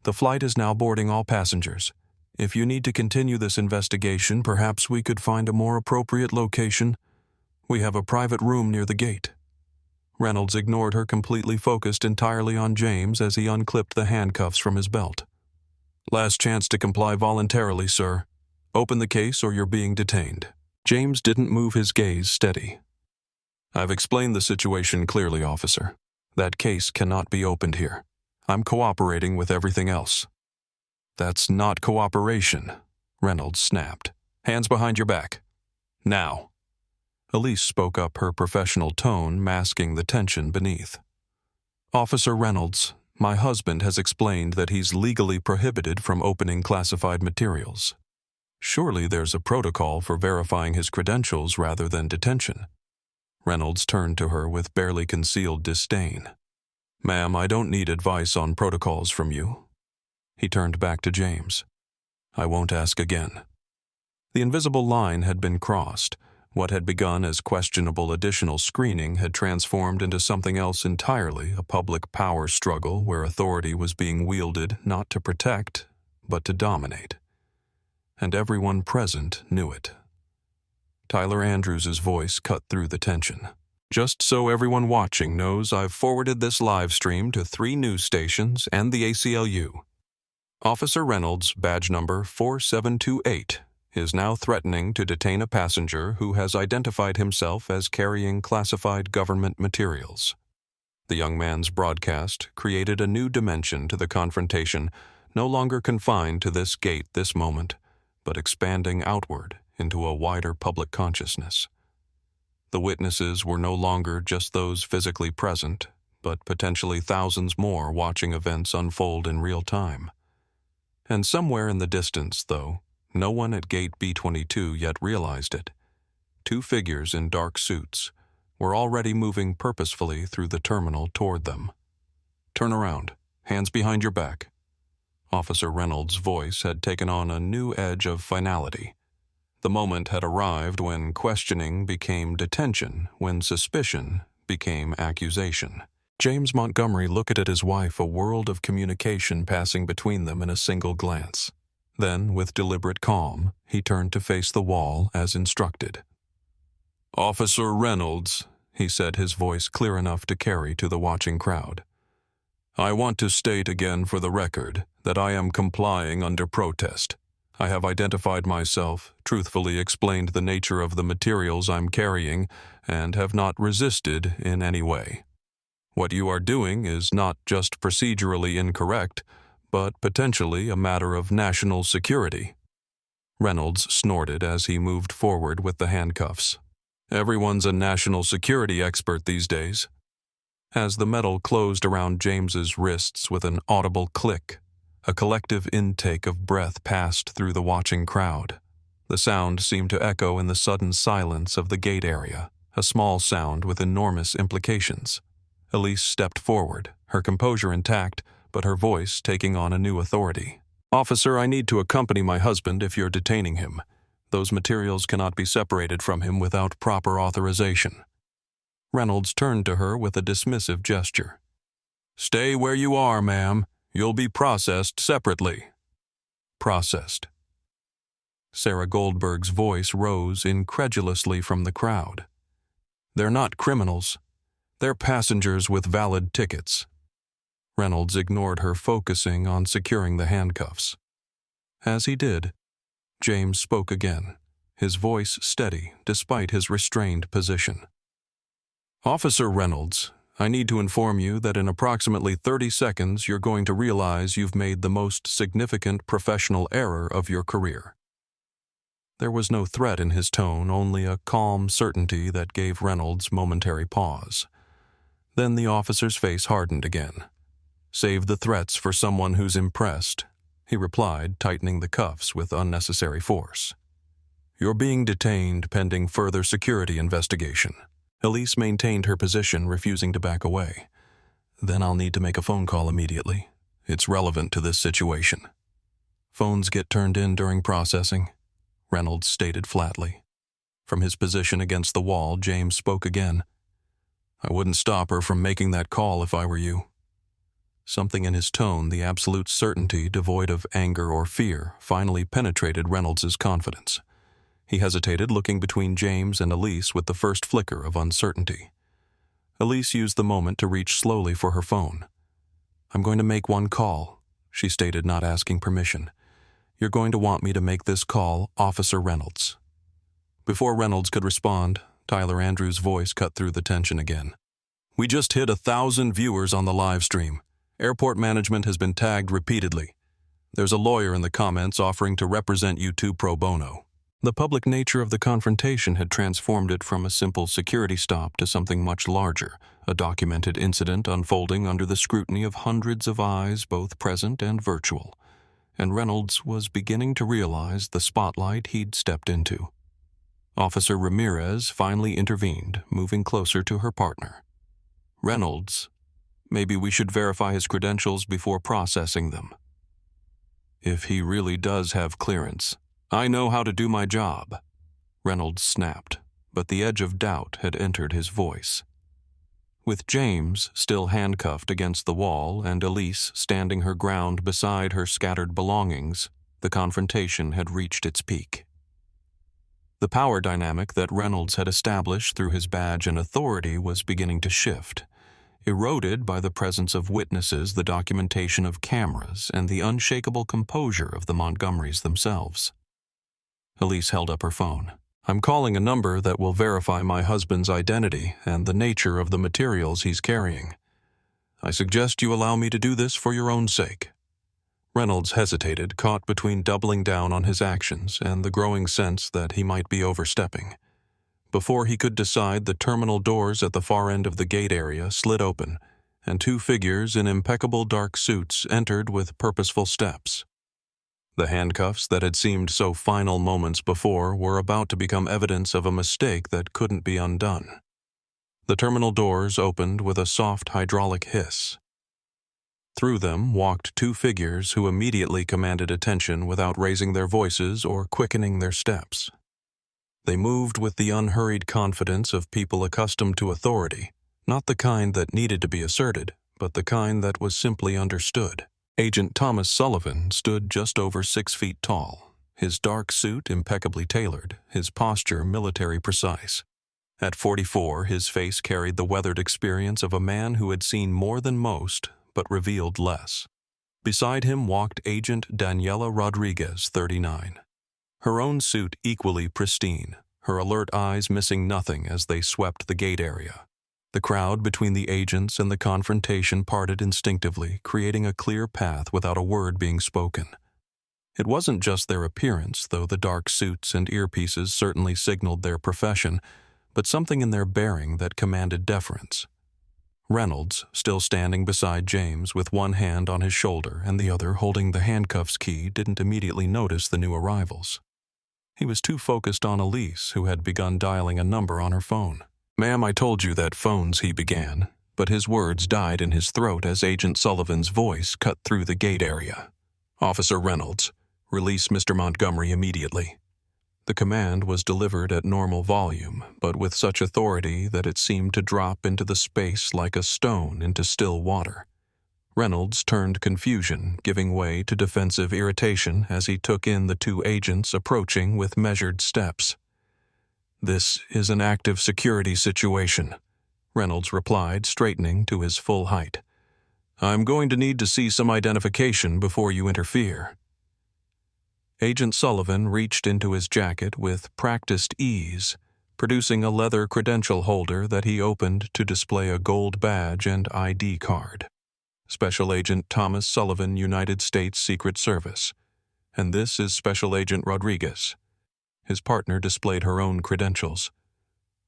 Speaker 1: "The flight is now boarding all passengers. If you need to continue this investigation, perhaps we could find a more appropriate location. We have a private room near the gate." Reynolds ignored her, completely focused entirely on James as he unclipped the handcuffs from his belt. "Last chance to comply voluntarily, sir. Open the case or you're being detained." James didn't move his gaze steady. "I've explained the situation clearly, officer. That case cannot be opened here. I'm cooperating with everything else." "That's not cooperation," Reynolds snapped. "Hands behind your back. Now." Elise spoke up, her professional tone masking the tension beneath. "Officer Reynolds, my husband has explained that he's legally prohibited from opening classified materials. Surely there's a protocol for verifying his credentials rather than detention." Reynolds turned to her with barely concealed disdain. "Ma'am, I don't need advice on protocols from you." He turned back to James. "I won't ask again." The invisible line had been crossed. What had begun as questionable additional screening had transformed into something else entirely, a public power struggle where authority was being wielded not to protect, but to dominate. And everyone present knew it. Tyler Andrews' voice cut through the tension. "Just so everyone watching knows, I've forwarded this live stream to 3 news stations and the ACLU. Officer Reynolds, badge number 4728, is now threatening to detain a passenger who has identified himself as carrying classified government materials." The young man's broadcast created a new dimension to the confrontation, no longer confined to this gate this moment, but expanding outward into a wider public consciousness. The witnesses were no longer just those physically present, but potentially thousands more watching events unfold in real time. And somewhere in the distance, though, no one at Gate B22 yet realized it. 2 figures in dark suits were already moving purposefully through the terminal toward them. "Turn around. Hands behind your back." Officer Reynolds' voice had taken on a new edge of finality. The moment had arrived when questioning became detention, when suspicion became accusation. James Montgomery looked at his wife, a world of communication passing between them in a single glance. Then, with deliberate calm, he turned to face the wall as instructed. "Officer Reynolds," he said, his voice clear enough to carry to the watching crowd, "I want to state again for the record that I am complying under protest. I have identified myself, truthfully explained the nature of the materials I'm carrying, and have not resisted in any way. What you are doing is not just procedurally incorrect, but potentially a matter of national security." Reynolds snorted as he moved forward with the handcuffs. "Everyone's a national security expert these days." As the metal closed around James's wrists with an audible click, a collective intake of breath passed through the watching crowd. The sound seemed to echo in the sudden silence of the gate area, a small sound with enormous implications. Elise stepped forward, her composure intact, but her voice taking on a new authority. "Officer, I need to accompany my husband if you're detaining him. Those materials cannot be separated from him without proper authorization." Reynolds turned to her with a dismissive gesture. "Stay where you are, ma'am. You'll be processed separately." "Processed." Sarah Goldberg's voice rose incredulously from the crowd. "They're not criminals. They're passengers with valid tickets." Reynolds ignored her, focusing on securing the handcuffs. As he did, James spoke again, his voice steady despite his restrained position. "Officer Reynolds, I need to inform you that in approximately 30 seconds you're going to realize you've made the most significant professional error of your career." There was no threat in his tone, only a calm certainty that gave Reynolds momentary pause. Then the officer's face hardened again. "Save the threats for someone who's impressed," he replied, tightening the cuffs with unnecessary force. "You're being detained pending further security investigation." Elise maintained her position, refusing to back away. "Then I'll need to make a phone call immediately. It's relevant to this situation." "Phones get turned in during processing," Reynolds stated flatly. From his position against the wall, James spoke again. "I wouldn't stop her from making that call if I were you." Something in his tone, the absolute certainty devoid of anger or fear, finally penetrated Reynolds's confidence. He hesitated, looking between James and Elise with the first flicker of uncertainty. Elise used the moment to reach slowly for her phone. "I'm going to make one call," she stated, not asking permission. "You're going to want me to make this call, Officer Reynolds." Before Reynolds could respond, Tyler Andrews' voice cut through the tension again. "We just hit 1,000 viewers on the live stream. Airport management has been tagged repeatedly. There's a lawyer in the comments offering to represent you two pro bono." The public nature of the confrontation had transformed it from a simple security stop to something much larger, a documented incident unfolding under the scrutiny of hundreds of eyes, both present and virtual. And Reynolds was beginning to realize the spotlight he'd stepped into. Officer Ramirez finally intervened, moving closer to her partner. "Reynolds, maybe we should verify his credentials before processing them." "If he really does have clearance, I know how to do my job," Reynolds snapped, but the edge of doubt had entered his voice. With James still handcuffed against the wall and Elise standing her ground beside her scattered belongings, the confrontation had reached its peak. The power dynamic that Reynolds had established through his badge and authority was beginning to shift, eroded by the presence of witnesses, the documentation of cameras, and the unshakable composure of the Montgomerys themselves. Elise held up her phone. "I'm calling a number that will verify my husband's identity and the nature of the materials he's carrying. I suggest you allow me to do this for your own sake." Reynolds hesitated, caught between doubling down on his actions and the growing sense that he might be overstepping. Before he could decide, the terminal doors at the far end of the gate area slid open, and two figures in impeccable dark suits entered with purposeful steps. The handcuffs that had seemed so final moments before were about to become evidence of a mistake that couldn't be undone. The terminal doors opened with a soft hydraulic hiss. Through them walked two figures who immediately commanded attention without raising their voices or quickening their steps. They moved with the unhurried confidence of people accustomed to authority, not the kind that needed to be asserted, but the kind that was simply understood. Agent Thomas Sullivan stood just over 6 feet tall, his dark suit impeccably tailored, his posture military precise. At 44, his face carried the weathered experience of a man who had seen more than most, but revealed less. Beside him walked Agent Daniela Rodriguez, 39. Her own suit equally pristine, her alert eyes missing nothing as they swept the gate area. The crowd between the agents and the confrontation parted instinctively, creating a clear path without a word being spoken. It wasn't just their appearance, though the dark suits and earpieces certainly signaled their profession, but something in their bearing that commanded deference. Reynolds, still standing beside James with one hand on his shoulder and the other holding the handcuffs key, didn't immediately notice the new arrivals. He was too focused on Elise, who had begun dialing a number on her phone. "Ma'am, I told you that phones," he began, but his words died in his throat as Agent Sullivan's voice cut through the gate area. "Officer Reynolds, release Mr. Montgomery immediately." The command was delivered at normal volume, but with such authority that it seemed to drop into the space like a stone into still water. Reynolds turned confusion, giving way to defensive irritation as he took in the two agents approaching with measured steps. "This is an active security situation," Reynolds replied, straightening to his full height. "I'm going to need to see some identification before you interfere." Agent Sullivan reached into his jacket with practiced ease, producing a leather credential holder that he opened to display a gold badge and ID card. "Special Agent Thomas Sullivan, United States Secret Service. And this is Special Agent Rodriguez." His partner displayed her own credentials.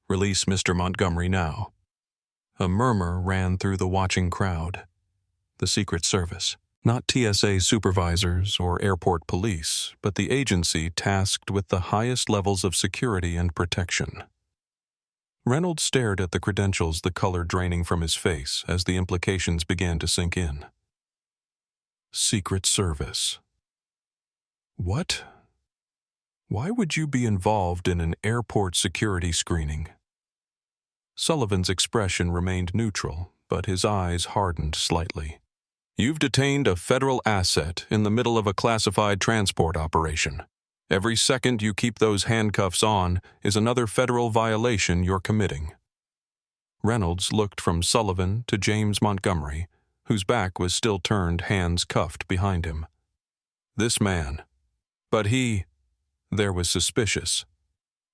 Speaker 1: "Release Mr. Montgomery now." A murmur ran through the watching crowd. The Secret Service. Not TSA supervisors or airport police, but the agency tasked with the highest levels of security and protection. Reynolds stared at the credentials, the color draining from his face as the implications began to sink in. Secret Service. What? Why would you be involved in an airport security screening? Sullivan's expression remained neutral, but his eyes hardened slightly. "You've detained a federal asset in the middle of a classified transport operation. Every second you keep those handcuffs on is another federal violation you're committing." Reynolds looked from Sullivan to James Montgomery, whose back was still turned, hands cuffed behind him. "This man. But he..." There was suspicious.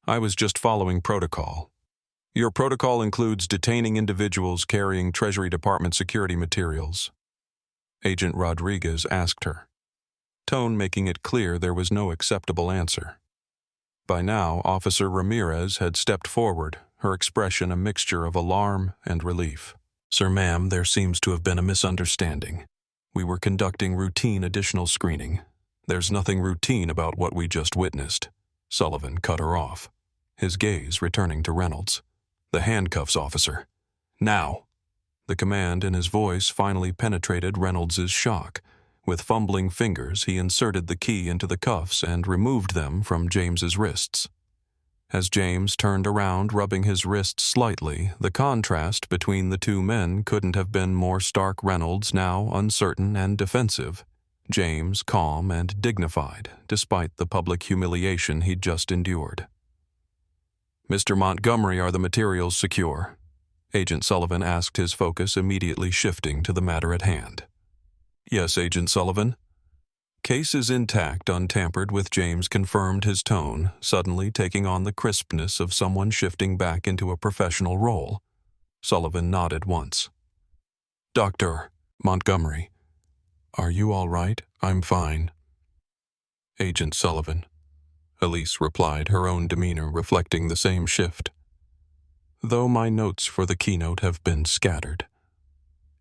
Speaker 1: I was just following protocol. Your protocol includes detaining individuals carrying Treasury Department security materials. Agent Rodriguez asked her, tone making it clear there was no acceptable answer. By now, Officer Ramirez had stepped forward, her expression a mixture of alarm and relief. Sir, ma'am, there seems to have been a misunderstanding. We were conducting routine additional screening. There's nothing routine about what we just witnessed. Sullivan cut her off, his gaze returning to Reynolds. The handcuffs, officer. Now! The command in his voice finally penetrated Reynolds's shock. With fumbling fingers, he inserted the key into the cuffs and removed them from James's wrists. As James turned around, rubbing his wrist slightly, the contrast between the two men couldn't have been more stark. Reynolds now uncertain and defensive, James calm and dignified, despite the public humiliation he'd just endured. Mr. Montgomery, are the materials secure? Agent Sullivan asked, his focus immediately shifting to the matter at hand. Yes, Agent Sullivan. Case is intact, untampered with. James confirmed, his tone suddenly taking on the crispness of someone shifting back into a professional role. Sullivan nodded once. Dr. Montgomery, are you all right? I'm fine. Agent Sullivan. Elise replied, her own demeanor reflecting the same shift. Though my notes for the keynote have been scattered.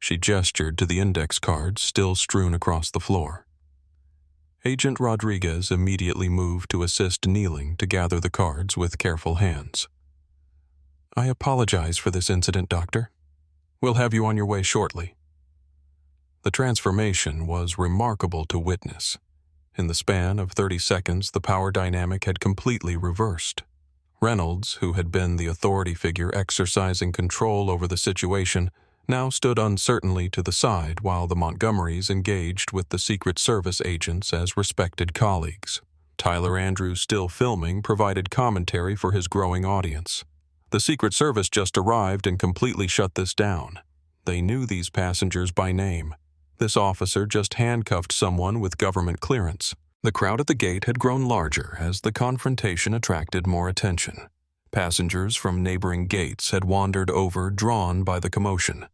Speaker 1: She gestured to the index cards still strewn across the floor. Agent Rodriguez immediately moved to assist, kneeling to gather the cards with careful hands. I apologize for this incident, Doctor. We'll have you on your way shortly. The transformation was remarkable to witness. In the span of 30 seconds, the power dynamic had completely reversed. Reynolds, who had been the authority figure exercising control over the situation, now stood uncertainly to the side while the Montgomerys engaged with the Secret Service agents as respected colleagues. Tyler Andrews, still filming, provided commentary for his growing audience. The Secret Service just arrived and completely shut this down. They knew these passengers by name. This officer just handcuffed someone with government clearance. The crowd at the gate had grown larger as the confrontation attracted more attention. Passengers from neighboring gates had wandered over, drawn by the commotion.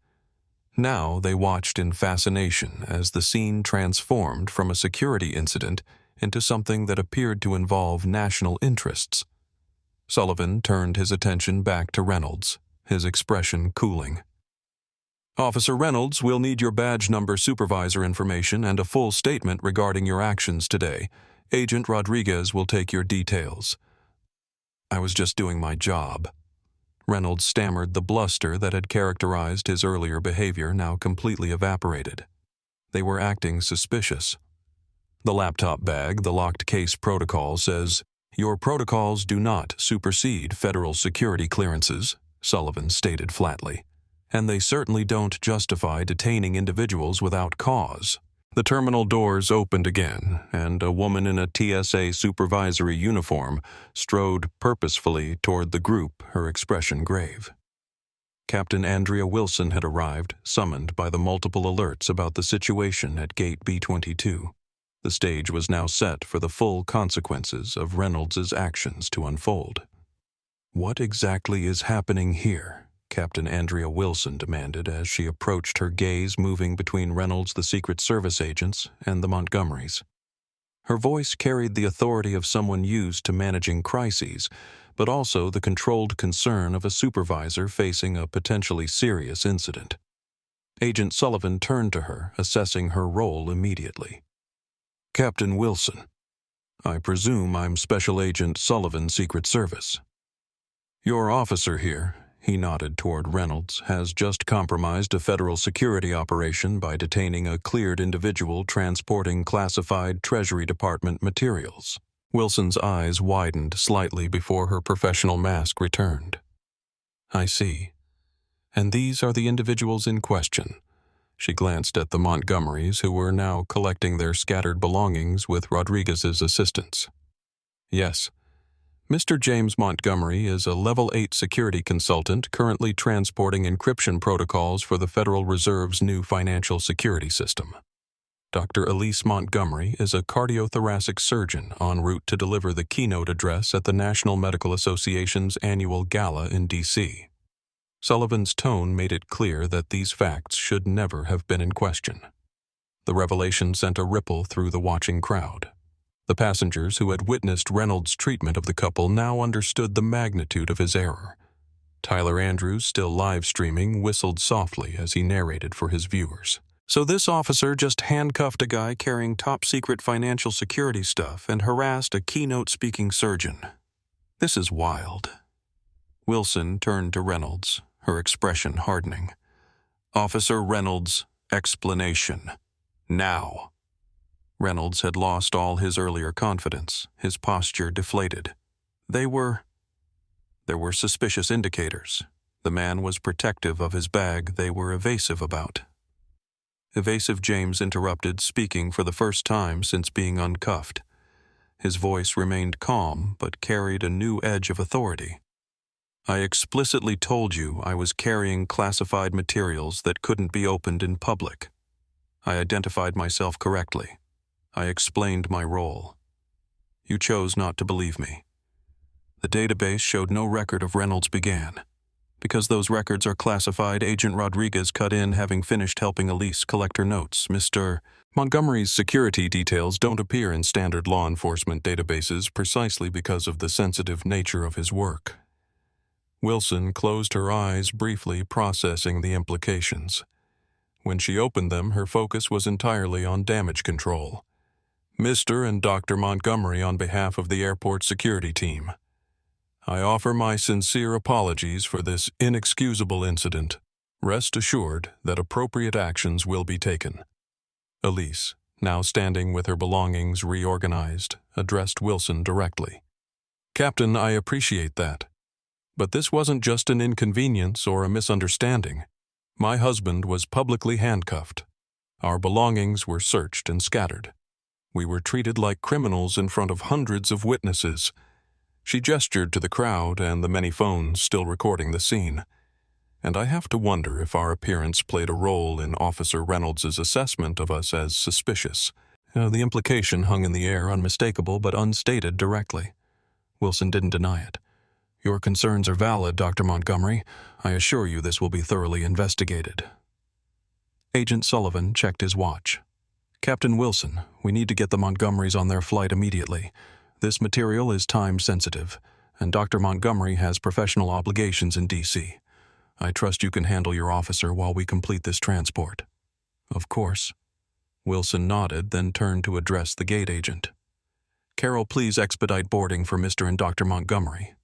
Speaker 1: Now they watched in fascination as the scene transformed from a security incident into something that appeared to involve national interests. Sullivan turned his attention back to Reynolds, his expression cooling. Officer Reynolds, we'll need your badge number, supervisor information, and a full statement regarding your actions today. Agent Rodriguez will take your details. I was just doing my job. Reynolds stammered, the bluster that had characterized his earlier behavior now completely evaporated. They were acting suspicious. The laptop bag, the locked case protocol says, your protocols do not supersede federal security clearances, Sullivan stated flatly. And they certainly don't justify detaining individuals without cause. The terminal doors opened again, and a woman in a TSA supervisory uniform strode purposefully toward the group, her expression grave. Captain Andrea Wilson had arrived, summoned by the multiple alerts about the situation at Gate B-22. The stage was now set for the full consequences of Reynolds's actions to unfold. What exactly is happening here? Captain Andrea Wilson demanded as she approached, her gaze moving between Reynolds, the Secret Service agents, and the Montgomerys. Her voice carried the authority of someone used to managing crises, but also the controlled concern of a supervisor facing a potentially serious incident. Agent Sullivan turned to her, assessing her role immediately. Captain Wilson, I presume I'm Special Agent Sullivan, Secret Service. Your officer here, he nodded toward Reynolds, has just compromised a federal security operation by detaining a cleared individual transporting classified Treasury Department materials. Wilson's eyes widened slightly before her professional mask returned. I see. And these are the individuals in question. She glanced at the Montgomerys, who were now collecting their scattered belongings with Rodriguez's assistance. Yes. Mr. James Montgomery is a Level 8 security consultant currently transporting encryption protocols for the Federal Reserve's new financial security system. Dr. Elise Montgomery is a cardiothoracic surgeon en route to deliver the keynote address at the National Medical Association's annual gala in D.C. Sullivan's tone made it clear that these facts should never have been in question. The revelation sent a ripple through the watching crowd. The passengers who had witnessed Reynolds' treatment of the couple now understood the magnitude of his error. Tyler Andrews, still live streaming, whistled softly as he narrated for his viewers. So this officer just handcuffed a guy carrying top-secret financial security stuff and harassed a keynote-speaking surgeon. This is wild. Wilson turned to Reynolds, her expression hardening. Officer Reynolds, explanation. Now. Reynolds had lost all his earlier confidence, his posture deflated. There were suspicious indicators. The man was protective of his bag they were evasive about. Evasive James interrupted, speaking for the first time since being uncuffed. His voice remained calm, but carried a new edge of authority. I explicitly told you I was carrying classified materials that couldn't be opened in public. I identified myself correctly. I explained my role. You chose not to believe me. The database showed no record of Reynolds began. Because those records are classified, Agent Rodriguez cut in, having finished helping Elise collect her notes. Mr. Montgomery's security details don't appear in standard law enforcement databases precisely because of the sensitive nature of his work. Wilson closed her eyes, briefly processing the implications. When she opened them, her focus was entirely on damage control. Mr. and Dr. Montgomery, on behalf of the airport security team, I offer my sincere apologies for this inexcusable incident. Rest assured that appropriate actions will be taken. Elise, now standing with her belongings reorganized, addressed Wilson directly. Captain, I appreciate that. But this wasn't just an inconvenience or a misunderstanding. My husband was publicly handcuffed. Our belongings were searched and scattered. We were treated like criminals in front of hundreds of witnesses. She gestured to the crowd and the many phones still recording the scene. And I have to wonder if our appearance played a role in Officer Reynolds' assessment of us as suspicious. The implication hung in the air, unmistakable but unstated directly. Wilson didn't deny it. Your concerns are valid, Dr. Montgomery. I assure you this will be thoroughly investigated. Agent Sullivan checked his watch. Captain Wilson, we need to get the Montgomerys on their flight immediately. This material is time-sensitive, and Dr. Montgomery has professional obligations in D.C. I trust you can handle your officer while we complete this transport. Of course. Wilson nodded, then turned to address the gate agent. Carol, please expedite boarding for Mr. and Dr. Montgomery.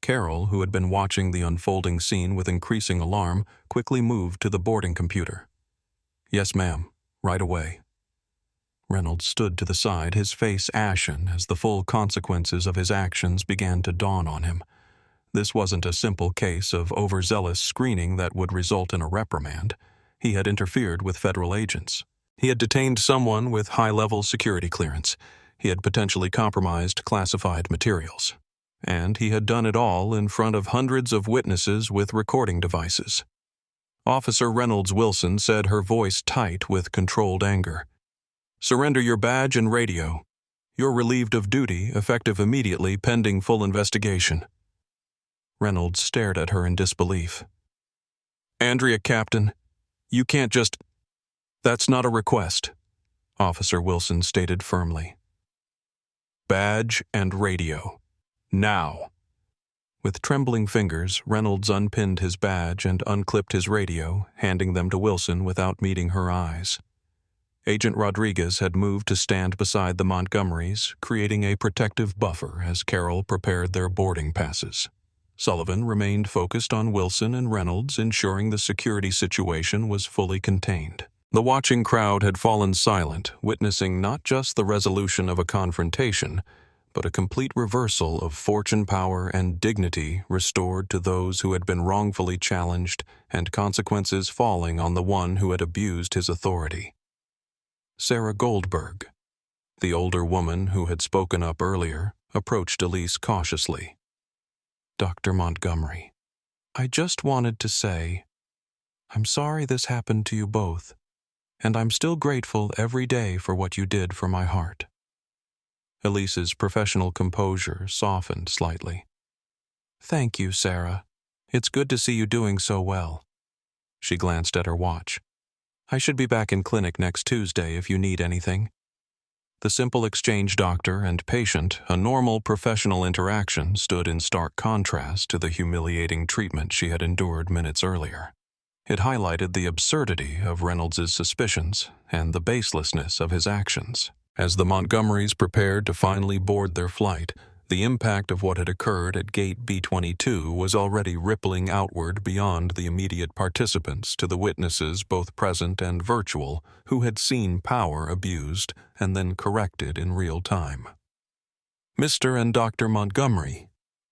Speaker 1: Carol, who had been watching the unfolding scene with increasing alarm, quickly moved to the boarding computer. Yes, ma'am. Right away. Reynolds stood to the side, his face ashen as the full consequences of his actions began to dawn on him. This wasn't a simple case of overzealous screening that would result in a reprimand. He had interfered with federal agents. He had detained someone with high-level security clearance. He had potentially compromised classified materials. And he had done it all in front of hundreds of witnesses with recording devices. Officer Reynolds Wilson said, her voice tight with controlled anger. Surrender your badge and radio. You're relieved of duty, effective immediately, pending full investigation. Reynolds stared at her in disbelief. Andrea, Captain, you can't just... That's not a request, Officer Wilson stated firmly. Badge and radio. Now. With trembling fingers, Reynolds unpinned his badge and unclipped his radio, handing them to Wilson without meeting her eyes. Agent Rodriguez had moved to stand beside the Montgomerys, creating a protective buffer as Carol prepared their boarding passes. Sullivan remained focused on Wilson and Reynolds, ensuring the security situation was fully contained. The watching crowd had fallen silent, witnessing not just the resolution of a confrontation, but a complete reversal of fortune, power, and dignity restored to those who had been wrongfully challenged, and consequences falling on the one who had abused his authority. Sarah Goldberg, the older woman who had spoken up earlier, approached Elise cautiously. Dr. Montgomery, I just wanted to say, I'm sorry this happened to you both. and I'm still grateful every day for what you did for my heart." Elise's professional composure softened slightly. "Thank you, Sarah. It's good to see you doing so well." She glanced at her watch. "I should be back in clinic next Tuesday if you need anything." The simple exchange doctor and patient, a normal professional interaction, stood in stark contrast to the humiliating treatment she had endured minutes earlier. It highlighted the absurdity of Reynolds' suspicions and the baselessness of his actions. As the Montgomerys prepared to finally board their flight, the impact of what had occurred at Gate B-22 was already rippling outward beyond the immediate participants to the witnesses, both present and virtual, who had seen power abused and then corrected in real time. "Mr. and Dr. Montgomery,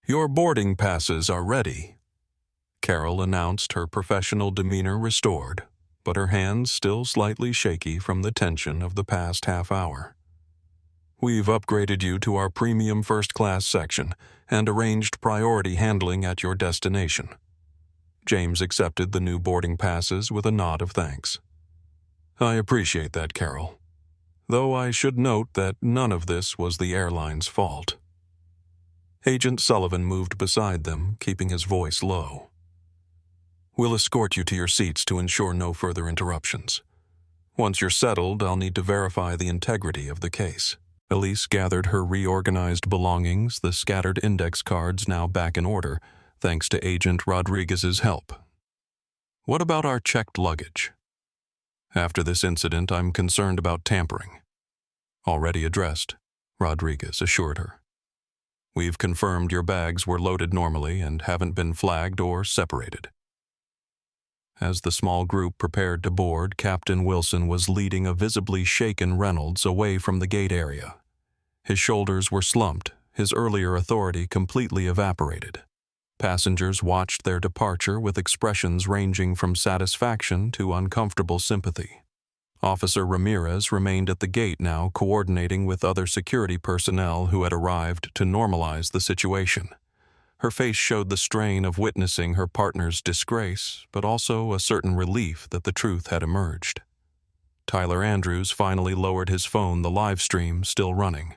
Speaker 1: your boarding passes are ready," Carol announced, her professional demeanor restored, but her hands still slightly shaky from the tension of the past half hour. "We've upgraded you to our premium first-class section and arranged priority handling at your destination." James accepted the new boarding passes with a nod of thanks. "I appreciate that, Carol. Though I should note that none of this was the airline's fault." Agent Sullivan moved beside them, keeping his voice low. "We'll escort you to your seats to ensure no further interruptions. Once you're settled, I'll need to verify the integrity of the case." Elise gathered her reorganized belongings, the scattered index cards now back in order, thanks to Agent Rodriguez's help. "What about our checked luggage?" "After this incident, I'm concerned about tampering." "Already addressed," Rodriguez assured her. "We've confirmed your bags were loaded normally and haven't been flagged or separated." As the small group prepared to board, Captain Wilson was leading a visibly shaken Reynolds away from the gate area. His shoulders were slumped, his earlier authority completely evaporated. Passengers watched their departure with expressions ranging from satisfaction to uncomfortable sympathy. Officer Ramirez remained at the gate now, coordinating with other security personnel who had arrived to normalize the situation. Her face showed the strain of witnessing her partner's disgrace, but also a certain relief that the truth had emerged. Tyler Andrews finally lowered his phone, the live stream still running.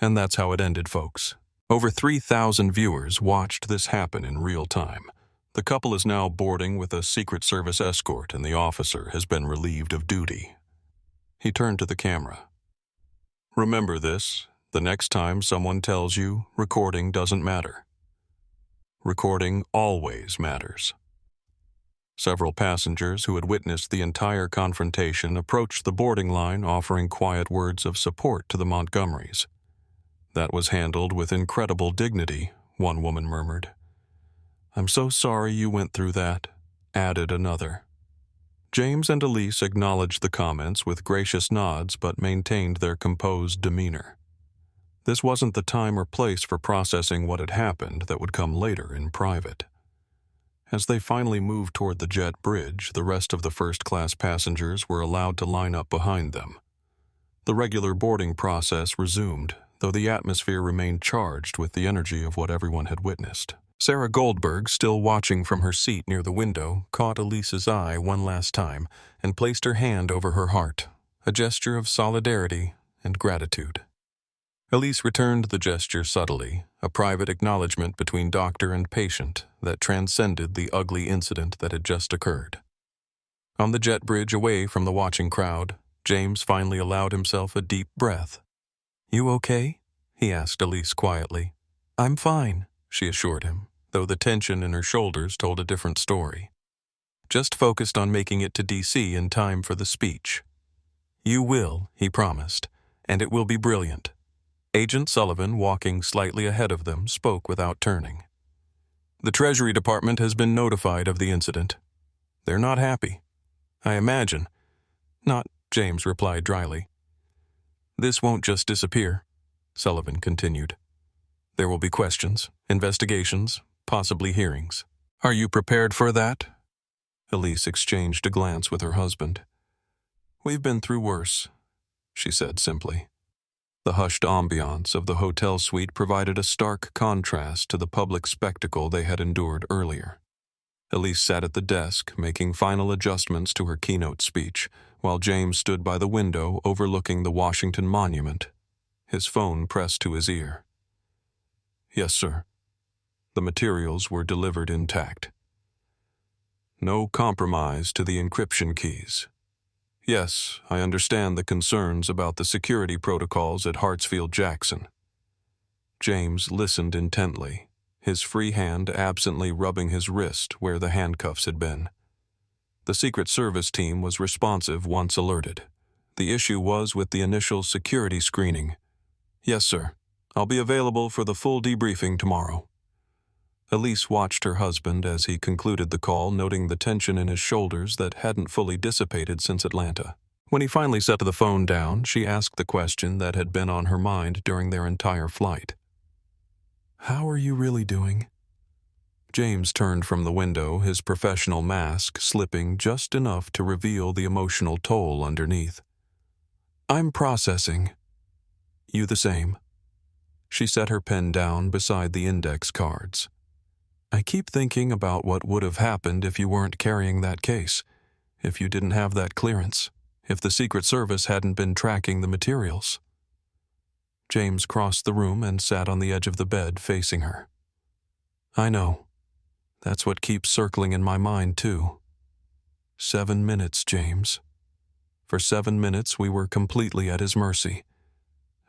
Speaker 1: And that's how it ended, folks. Over 3,000 viewers watched this happen in real time. The couple is now boarding with a Secret Service escort, and the officer has been relieved of duty. He turned to the camera. "Remember this, the next time someone tells you recording doesn't matter. Recording always matters." Several passengers who had witnessed the entire confrontation approached the boarding line, offering quiet words of support to the Montgomerys. "That was handled with incredible dignity," one woman murmured. "I'm so sorry you went through that," added another. James and Elise acknowledged the comments with gracious nods but maintained their composed demeanor. This wasn't the time or place for processing what had happened that would come later in private. As they finally moved toward the jet bridge, the rest of the first-class passengers were allowed to line up behind them. The regular boarding process resumed, though the atmosphere remained charged with the energy of what everyone had witnessed. Sarah Goldberg, still watching from her seat near the window, caught Elise's eye one last time and placed her hand over her heart, a gesture of solidarity and gratitude. Elise returned the gesture subtly, a private acknowledgement between doctor and patient that transcended the ugly incident that had just occurred. On the jet bridge away from the watching crowd, James finally allowed himself a deep breath. "You okay?" he asked Elise quietly. "I'm fine," she assured him, though the tension in her shoulders told a different story. "Just focused on making it to D.C. in time for the speech." "You will," he promised, "and it will be brilliant." Agent Sullivan, walking slightly ahead of them, spoke without turning. "The Treasury Department has been notified of the incident. They're not happy. I imagine." "Not," James replied dryly. "This won't just disappear," Sullivan continued. "There will be questions, investigations, possibly hearings." "Are you prepared for that?" Elise exchanged a glance with her husband. "We've been through worse," she said simply. The hushed ambiance of the hotel suite provided a stark contrast to the public spectacle they had endured earlier. Elise sat at the desk, making final adjustments to her keynote speech, while James stood by the window overlooking the Washington Monument, his phone pressed to his ear. "Yes, sir." The materials were delivered intact. "No compromise to the encryption keys. Yes, I understand the concerns about the security protocols at Hartsfield-Jackson." James listened intently, his free hand absently rubbing his wrist where the handcuffs had been. The Secret Service team was responsive once alerted. The issue was with the initial security screening. "Yes, sir. I'll be available for the full debriefing tomorrow." Elise watched her husband as he concluded the call, noting the tension in his shoulders that hadn't fully dissipated since Atlanta. When he finally set the phone down, she asked the question that had been on her mind during their entire flight. "How are you really doing?" James turned from the window, his professional mask slipping just enough to reveal the emotional toll underneath. "I'm processing." "You the same." She set her pen down beside the index cards. "I keep thinking about what would have happened if you weren't carrying that case, if you didn't have that clearance, if the Secret Service hadn't been tracking the materials." James crossed the room and sat on the edge of the bed facing her. "I know. That's what keeps circling in my mind, too. 7 minutes, James. For 7 minutes we were completely at his mercy.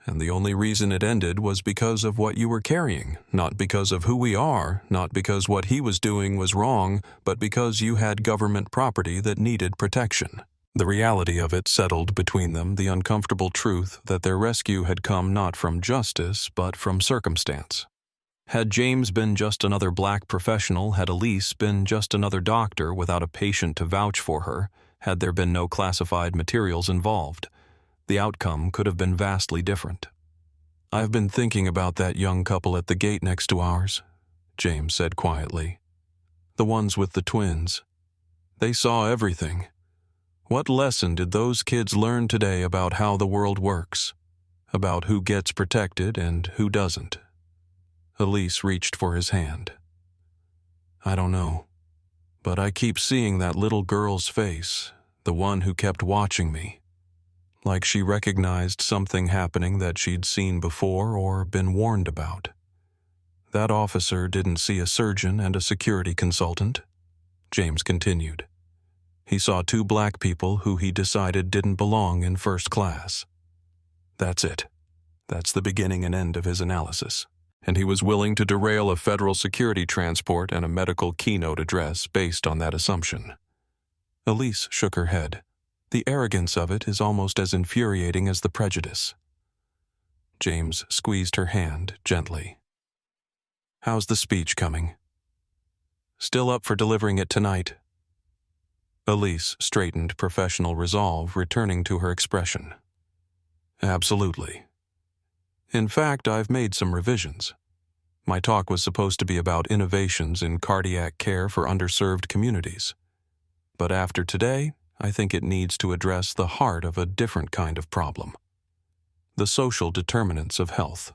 Speaker 1: And the only reason it ended was because of what you were carrying, not because of who we are, not because what he was doing was wrong, but because you had government property that needed protection." The reality of it settled between them, the uncomfortable truth that their rescue had come not from justice, but from circumstance. Had James been just another black professional, had Elise been just another doctor without a patient to vouch for her, had there been no classified materials involved, the outcome could have been vastly different. "I've been thinking about that young couple at the gate next to ours," James said quietly. "The ones with the twins. They saw everything. What lesson did those kids learn today about how the world works? About who gets protected and who doesn't?" Elise reached for his hand. "I don't know, but I keep seeing that little girl's face, the one who kept watching me. Like she recognized something happening that she'd seen before or been warned about. That officer didn't see a surgeon and a security consultant," James continued. "He saw 2 black people who he decided didn't belong in first class. That's it. That's the beginning and end of his analysis. And he was willing to derail a federal security transport and a medical keynote address based on that assumption." Elise shook her head. "The arrogance of it is almost as infuriating as the prejudice." James squeezed her hand gently. "How's the speech coming?" "Still up for delivering it tonight." Elise straightened professional resolve, returning to her expression. "Absolutely. In fact, I've made some revisions. My talk was supposed to be about innovations in cardiac care for underserved communities. But after today, I think it needs to address the heart of a different kind of problem: the social determinants of health.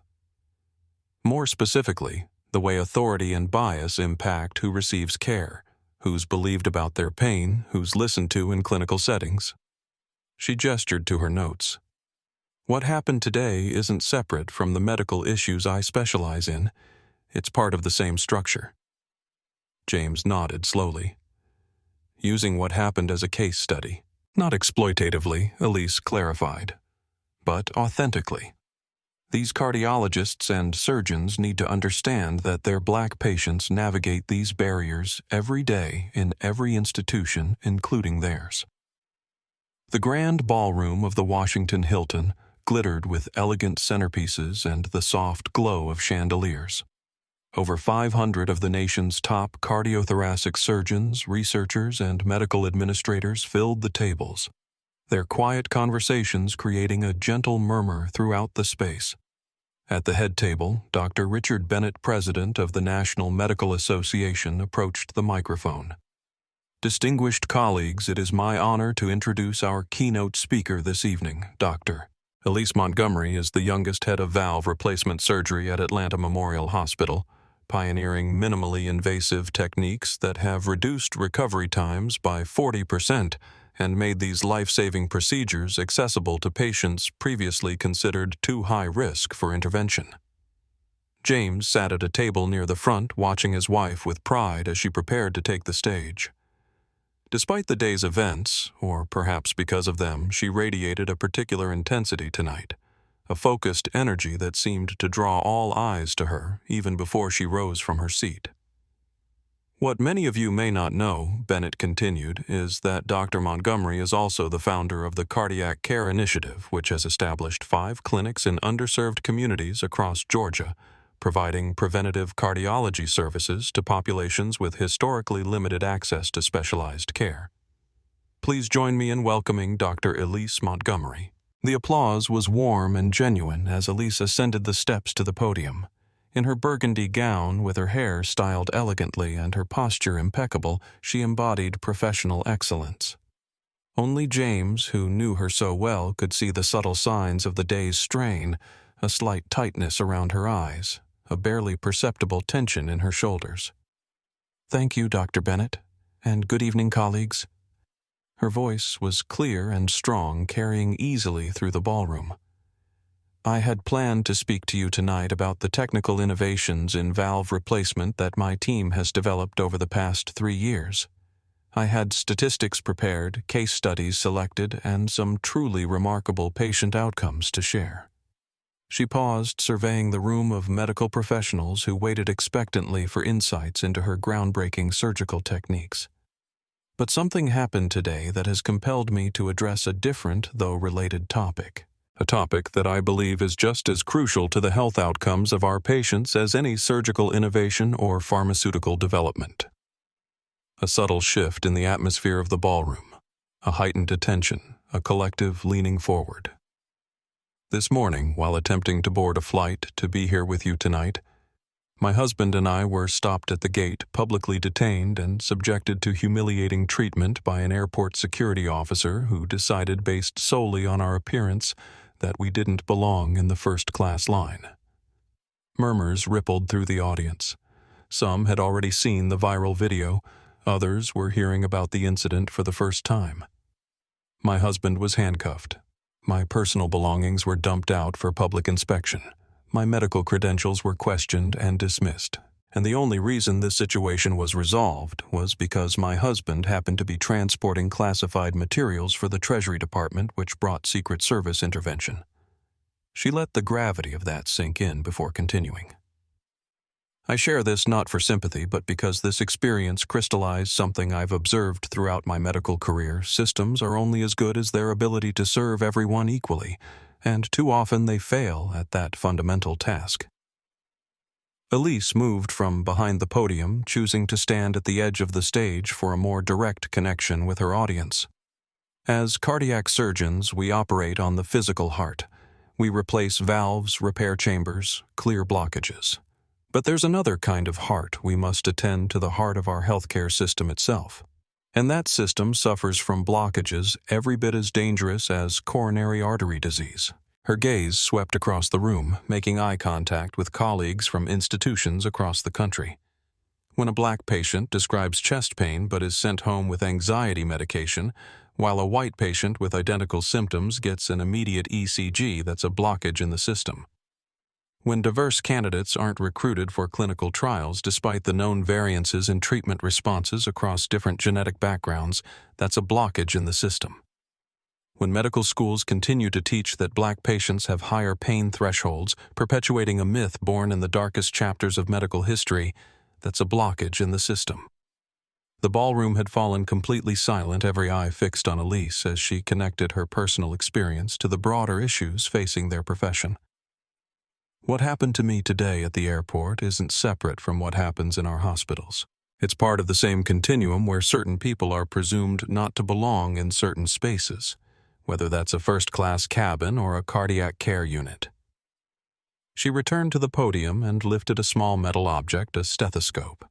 Speaker 1: More specifically, the way authority and bias impact who receives care, who's believed about their pain, who's listened to in clinical settings." She gestured to her notes. "What happened today isn't separate from the medical issues I specialize in. It's part of the same structure." James nodded slowly. "Using what happened as a case study. Not exploitatively," Elise clarified, "but authentically. These cardiologists and surgeons need to understand that their black patients navigate these barriers every day in every institution, including theirs." The grand ballroom of the Washington Hilton glittered with elegant centerpieces and the soft glow of chandeliers. Over 500 of the nation's top cardiothoracic surgeons, researchers, and medical administrators filled the tables, their quiet conversations creating a gentle murmur throughout the space. At the head table, Dr. Richard Bennett, president of the National Medical Association, approached the microphone. "Distinguished colleagues, it is my honor to introduce our keynote speaker this evening, Dr. Elise Montgomery is the youngest head of valve replacement surgery at Atlanta Memorial Hospital, pioneering minimally invasive techniques that have reduced recovery times by 40% and made these life-saving procedures accessible to patients previously considered too high risk for intervention. James sat at a table near the front watching his wife with pride as she prepared to take the stage. Despite the day's events, or perhaps because of them, she radiated a particular intensity tonight, a focused energy that seemed to draw all eyes to her even before she rose from her seat. What many of you may not know, Bennett continued, is that Dr. Montgomery is also the founder of the Cardiac Care Initiative, which has established 5 clinics in underserved communities across Georgia, providing preventative cardiology services to populations with historically limited access to specialized care. Please join me in welcoming Dr. Elise Montgomery. The applause was warm and genuine as Elise ascended the steps to the podium. In her burgundy gown, with her hair styled elegantly and her posture impeccable, she embodied professional excellence. Only James, who knew her so well, could see the subtle signs of the day's strain, a slight tightness around her eyes, a barely perceptible tension in her shoulders. "Thank you, Dr. Bennett, and good evening, colleagues." Her voice was clear and strong, carrying easily through the ballroom. "I had planned to speak to you tonight about the technical innovations in valve replacement that my team has developed over the past 3 years. I had statistics prepared, case studies selected, and some truly remarkable patient outcomes to share." She paused, surveying the room of medical professionals who waited expectantly for insights into her groundbreaking surgical techniques. But something happened today that has compelled me to address a different, though related topic. A topic that I believe is just as crucial to the health outcomes of our patients as any surgical innovation or pharmaceutical development. A subtle shift in the atmosphere of the ballroom, a heightened attention, a collective leaning forward. This morning, while attempting to board a flight to be here with you tonight, my husband and I were stopped at the gate, publicly detained, and subjected to humiliating treatment by an airport security officer who decided, based solely on our appearance, that we didn't belong in the first-class line. Murmurs rippled through the audience. Some had already seen the viral video, others were hearing about the incident for the first time. My husband was handcuffed. My personal belongings were dumped out for public inspection. My medical credentials were questioned and dismissed, and the only reason this situation was resolved was because my husband happened to be transporting classified materials for the Treasury Department, which brought Secret Service intervention. She let the gravity of that sink in before continuing. I share this not for sympathy, but because this experience crystallized something I've observed throughout my medical career. Systems are only as good as their ability to serve everyone equally, and too often they fail at that fundamental task. Elise moved from behind the podium, choosing to stand at the edge of the stage for a more direct connection with her audience. As cardiac surgeons, we operate on the physical heart. We replace valves, repair chambers, clear blockages. But there's another kind of heart we must attend to, the heart of our healthcare system itself. And that system suffers from blockages every bit as dangerous as coronary artery disease. Her gaze swept across the room, making eye contact with colleagues from institutions across the country. When a black patient describes chest pain but is sent home with anxiety medication, while a white patient with identical symptoms gets an immediate ECG, that's a blockage in the system. When diverse candidates aren't recruited for clinical trials despite the known variances in treatment responses across different genetic backgrounds, that's a blockage in the system. When medical schools continue to teach that black patients have higher pain thresholds, perpetuating a myth born in the darkest chapters of medical history, that's a blockage in the system. The ballroom had fallen completely silent, every eye fixed on Elise as she connected her personal experience to the broader issues facing their profession. What happened to me today at the airport isn't separate from what happens in our hospitals. It's part of the same continuum where certain people are presumed not to belong in certain spaces, whether that's a first-class cabin or a cardiac care unit. She returned to the podium and lifted a small metal object, a stethoscope.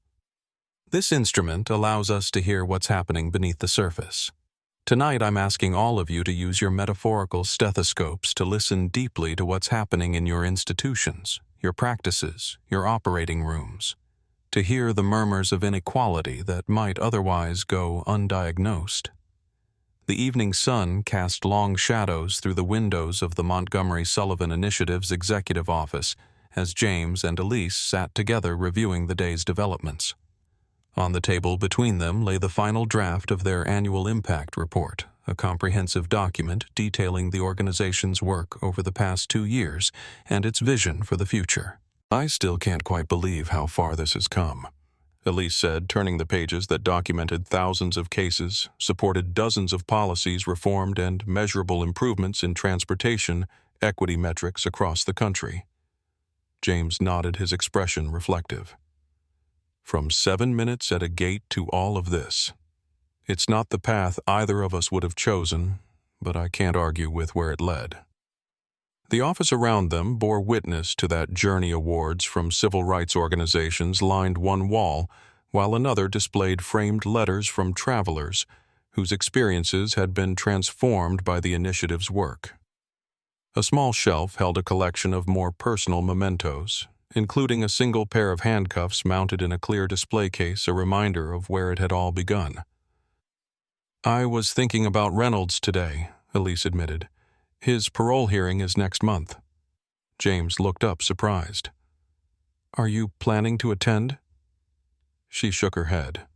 Speaker 1: This instrument allows us to hear what's happening beneath the surface. Tonight, I'm asking all of you to use your metaphorical stethoscopes to listen deeply to what's happening in your institutions, your practices, your operating rooms, to hear the murmurs of inequality that might otherwise go undiagnosed. The evening sun cast long shadows through the windows of the Montgomery-Sullivan Initiative's executive office as James and Elise sat together reviewing the day's developments. On the table between them lay the final draft of their annual impact report, a comprehensive document detailing the organization's work over the past 2 years and its vision for the future. "I still can't quite believe how far this has come," Elise said, turning the pages that documented thousands of cases, supported dozens of policies reformed, and measurable improvements in transportation equity metrics across the country. James nodded, his expression reflective. "From 7 minutes at a gate to all of this. It's not the path either of us would have chosen, but I can't argue with where it led." The office around them bore witness to that journey. Awards from civil rights organizations lined one wall, while another displayed framed letters from travelers whose experiences had been transformed by the initiative's work. A small shelf held a collection of more personal mementos, including a single pair of handcuffs mounted in a clear display case, a reminder of where it had all begun. "I was thinking about Reynolds today," Elise admitted. "His parole hearing is next month." James looked up, surprised. "Are you planning to attend?" She shook her head.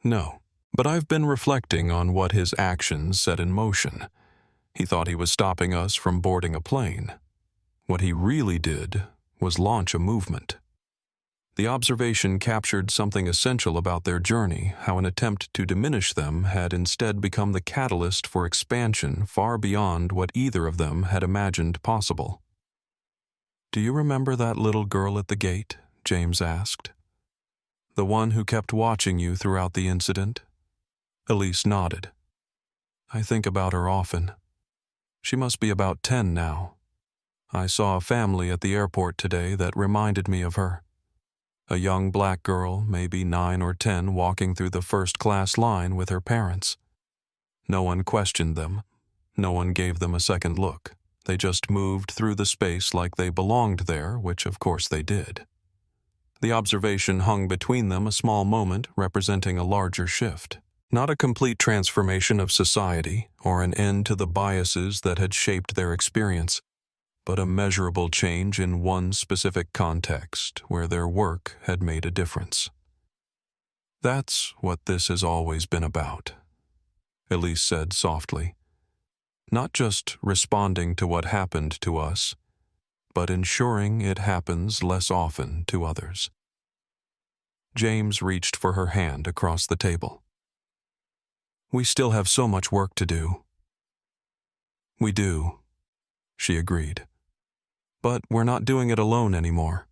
Speaker 1: "No, but I've been reflecting on what his actions set in motion. He thought he was stopping us from boarding a plane. What he really did was launch a movement." The observation captured something essential about their journey, how an attempt to diminish them had instead become the catalyst for expansion far beyond what either of them had imagined possible. "Do you remember that little girl at the gate?" James asked. "The one who kept watching you throughout the incident?" Elise nodded. "I think about her often. She must be about 10 now. I saw a family at the airport today that reminded me of her. A young black girl, maybe 9 or 10, walking through the first-class line with her parents. No one questioned them. No one gave them a second look. They just moved through the space like they belonged there, which of course they did." The observation hung between them, a small moment representing a larger shift. Not a complete transformation of society or an end to the biases that had shaped their experience, but a measurable change in one specific context where their work had made a difference. "That's what this has always been about," Elise said softly. "Not just responding to what happened to us, but ensuring it happens less often to others." James reached for her hand across the table. "We still have so much work to do." "We do," she agreed. "But we're not doing it alone anymore."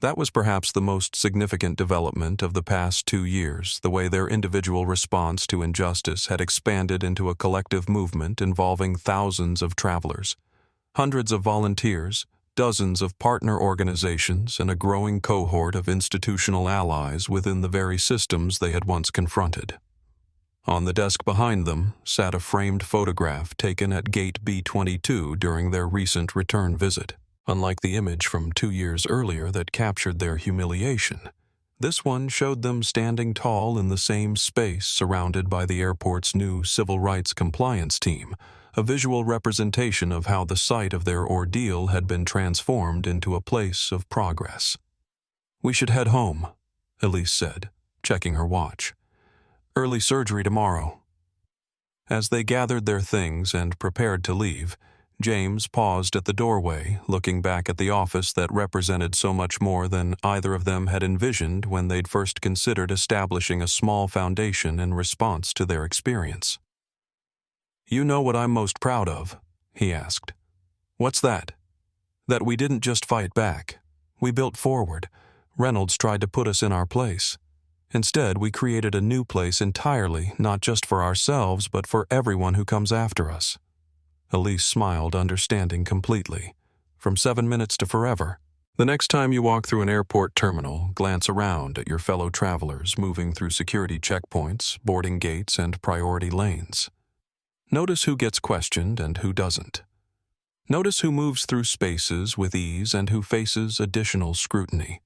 Speaker 1: That was perhaps the most significant development of the past 2 years, the way their individual response to injustice had expanded into a collective movement involving thousands of travelers, hundreds of volunteers, dozens of partner organizations, and a growing cohort of institutional allies within the very systems they had once confronted. On the desk behind them sat a framed photograph taken at Gate B22 during their recent return visit. Unlike the image from 2 years earlier that captured their humiliation, this one showed them standing tall in the same space surrounded by the airport's new civil rights compliance team, a visual representation of how the site of their ordeal had been transformed into a place of progress. "We should head home," Elise said, checking her watch. "Early surgery tomorrow." As they gathered their things and prepared to leave, James paused at the doorway, looking back at the office that represented so much more than either of them had envisioned when they'd first considered establishing a small foundation in response to their experience. "You know what I'm most proud of?" he asked. "What's that?" "That we didn't just fight back. We built forward. Reynolds tried to put us in our place. Instead, we created a new place entirely, not just for ourselves, but for everyone who comes after us." Elise smiled, understanding completely. "From 7 minutes to forever. The next time you walk through an airport terminal, glance around at your fellow travelers moving through security checkpoints, boarding gates, and priority lanes. Notice who gets questioned and who doesn't. Notice who moves through spaces with ease and who faces additional scrutiny.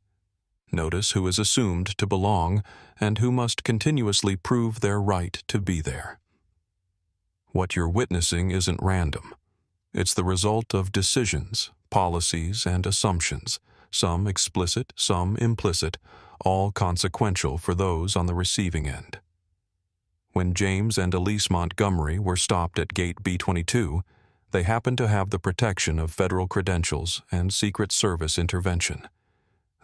Speaker 1: Notice who is assumed to belong and who must continuously prove their right to be there." What you're witnessing isn't random. It's the result of decisions, policies, and assumptions, some explicit, some implicit, all consequential for those on the receiving end. When James and Elise Montgomery were stopped at Gate B-22, they happened to have the protection of federal credentials and Secret Service intervention.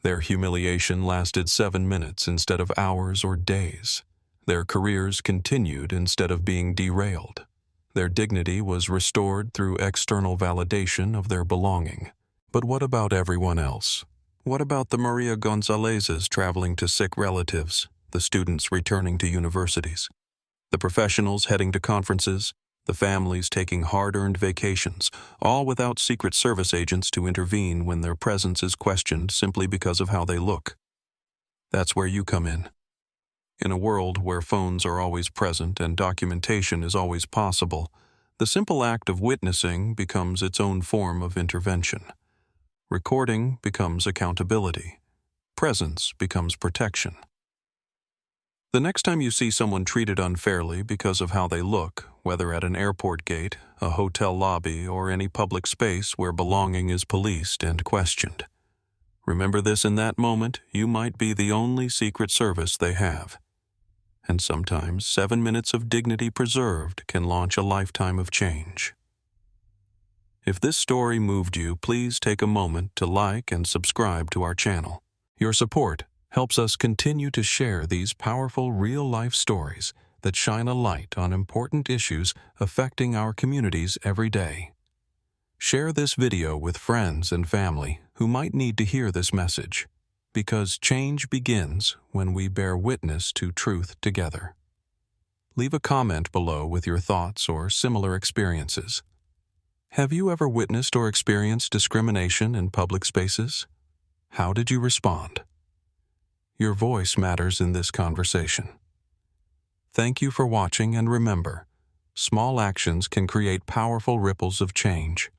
Speaker 1: Their humiliation lasted 7 minutes instead of hours or days. Their careers continued instead of being derailed. Their dignity was restored through external validation of their belonging. But what about everyone else? What about the Maria Gonzalezes traveling to sick relatives, the students returning to universities, the professionals heading to conferences, the families taking hard-earned vacations, all without Secret Service agents to intervene when their presence is questioned simply because of how they look? That's where you come in. In a world where phones are always present and documentation is always possible, the simple act of witnessing becomes its own form of intervention. Recording becomes accountability. Presence becomes protection. The next time you see someone treated unfairly because of how they look, whether at an airport gate, a hotel lobby, or any public space where belonging is policed and questioned, remember this: in that moment, you might be the only Secret Service they have. And sometimes 7 minutes of dignity preserved can launch a lifetime of change. If this story moved you, please take a moment to like and subscribe to our channel. Your support helps us continue to share these powerful real-life stories that shine a light on important issues affecting our communities every day. Share this video with friends and family who might need to hear this message, because change begins when we bear witness to truth together. Leave a comment below with your thoughts or similar experiences. Have you ever witnessed or experienced discrimination in public spaces? How did you respond? Your voice matters in this conversation. Thank you for watching, and remember, small actions can create powerful ripples of change.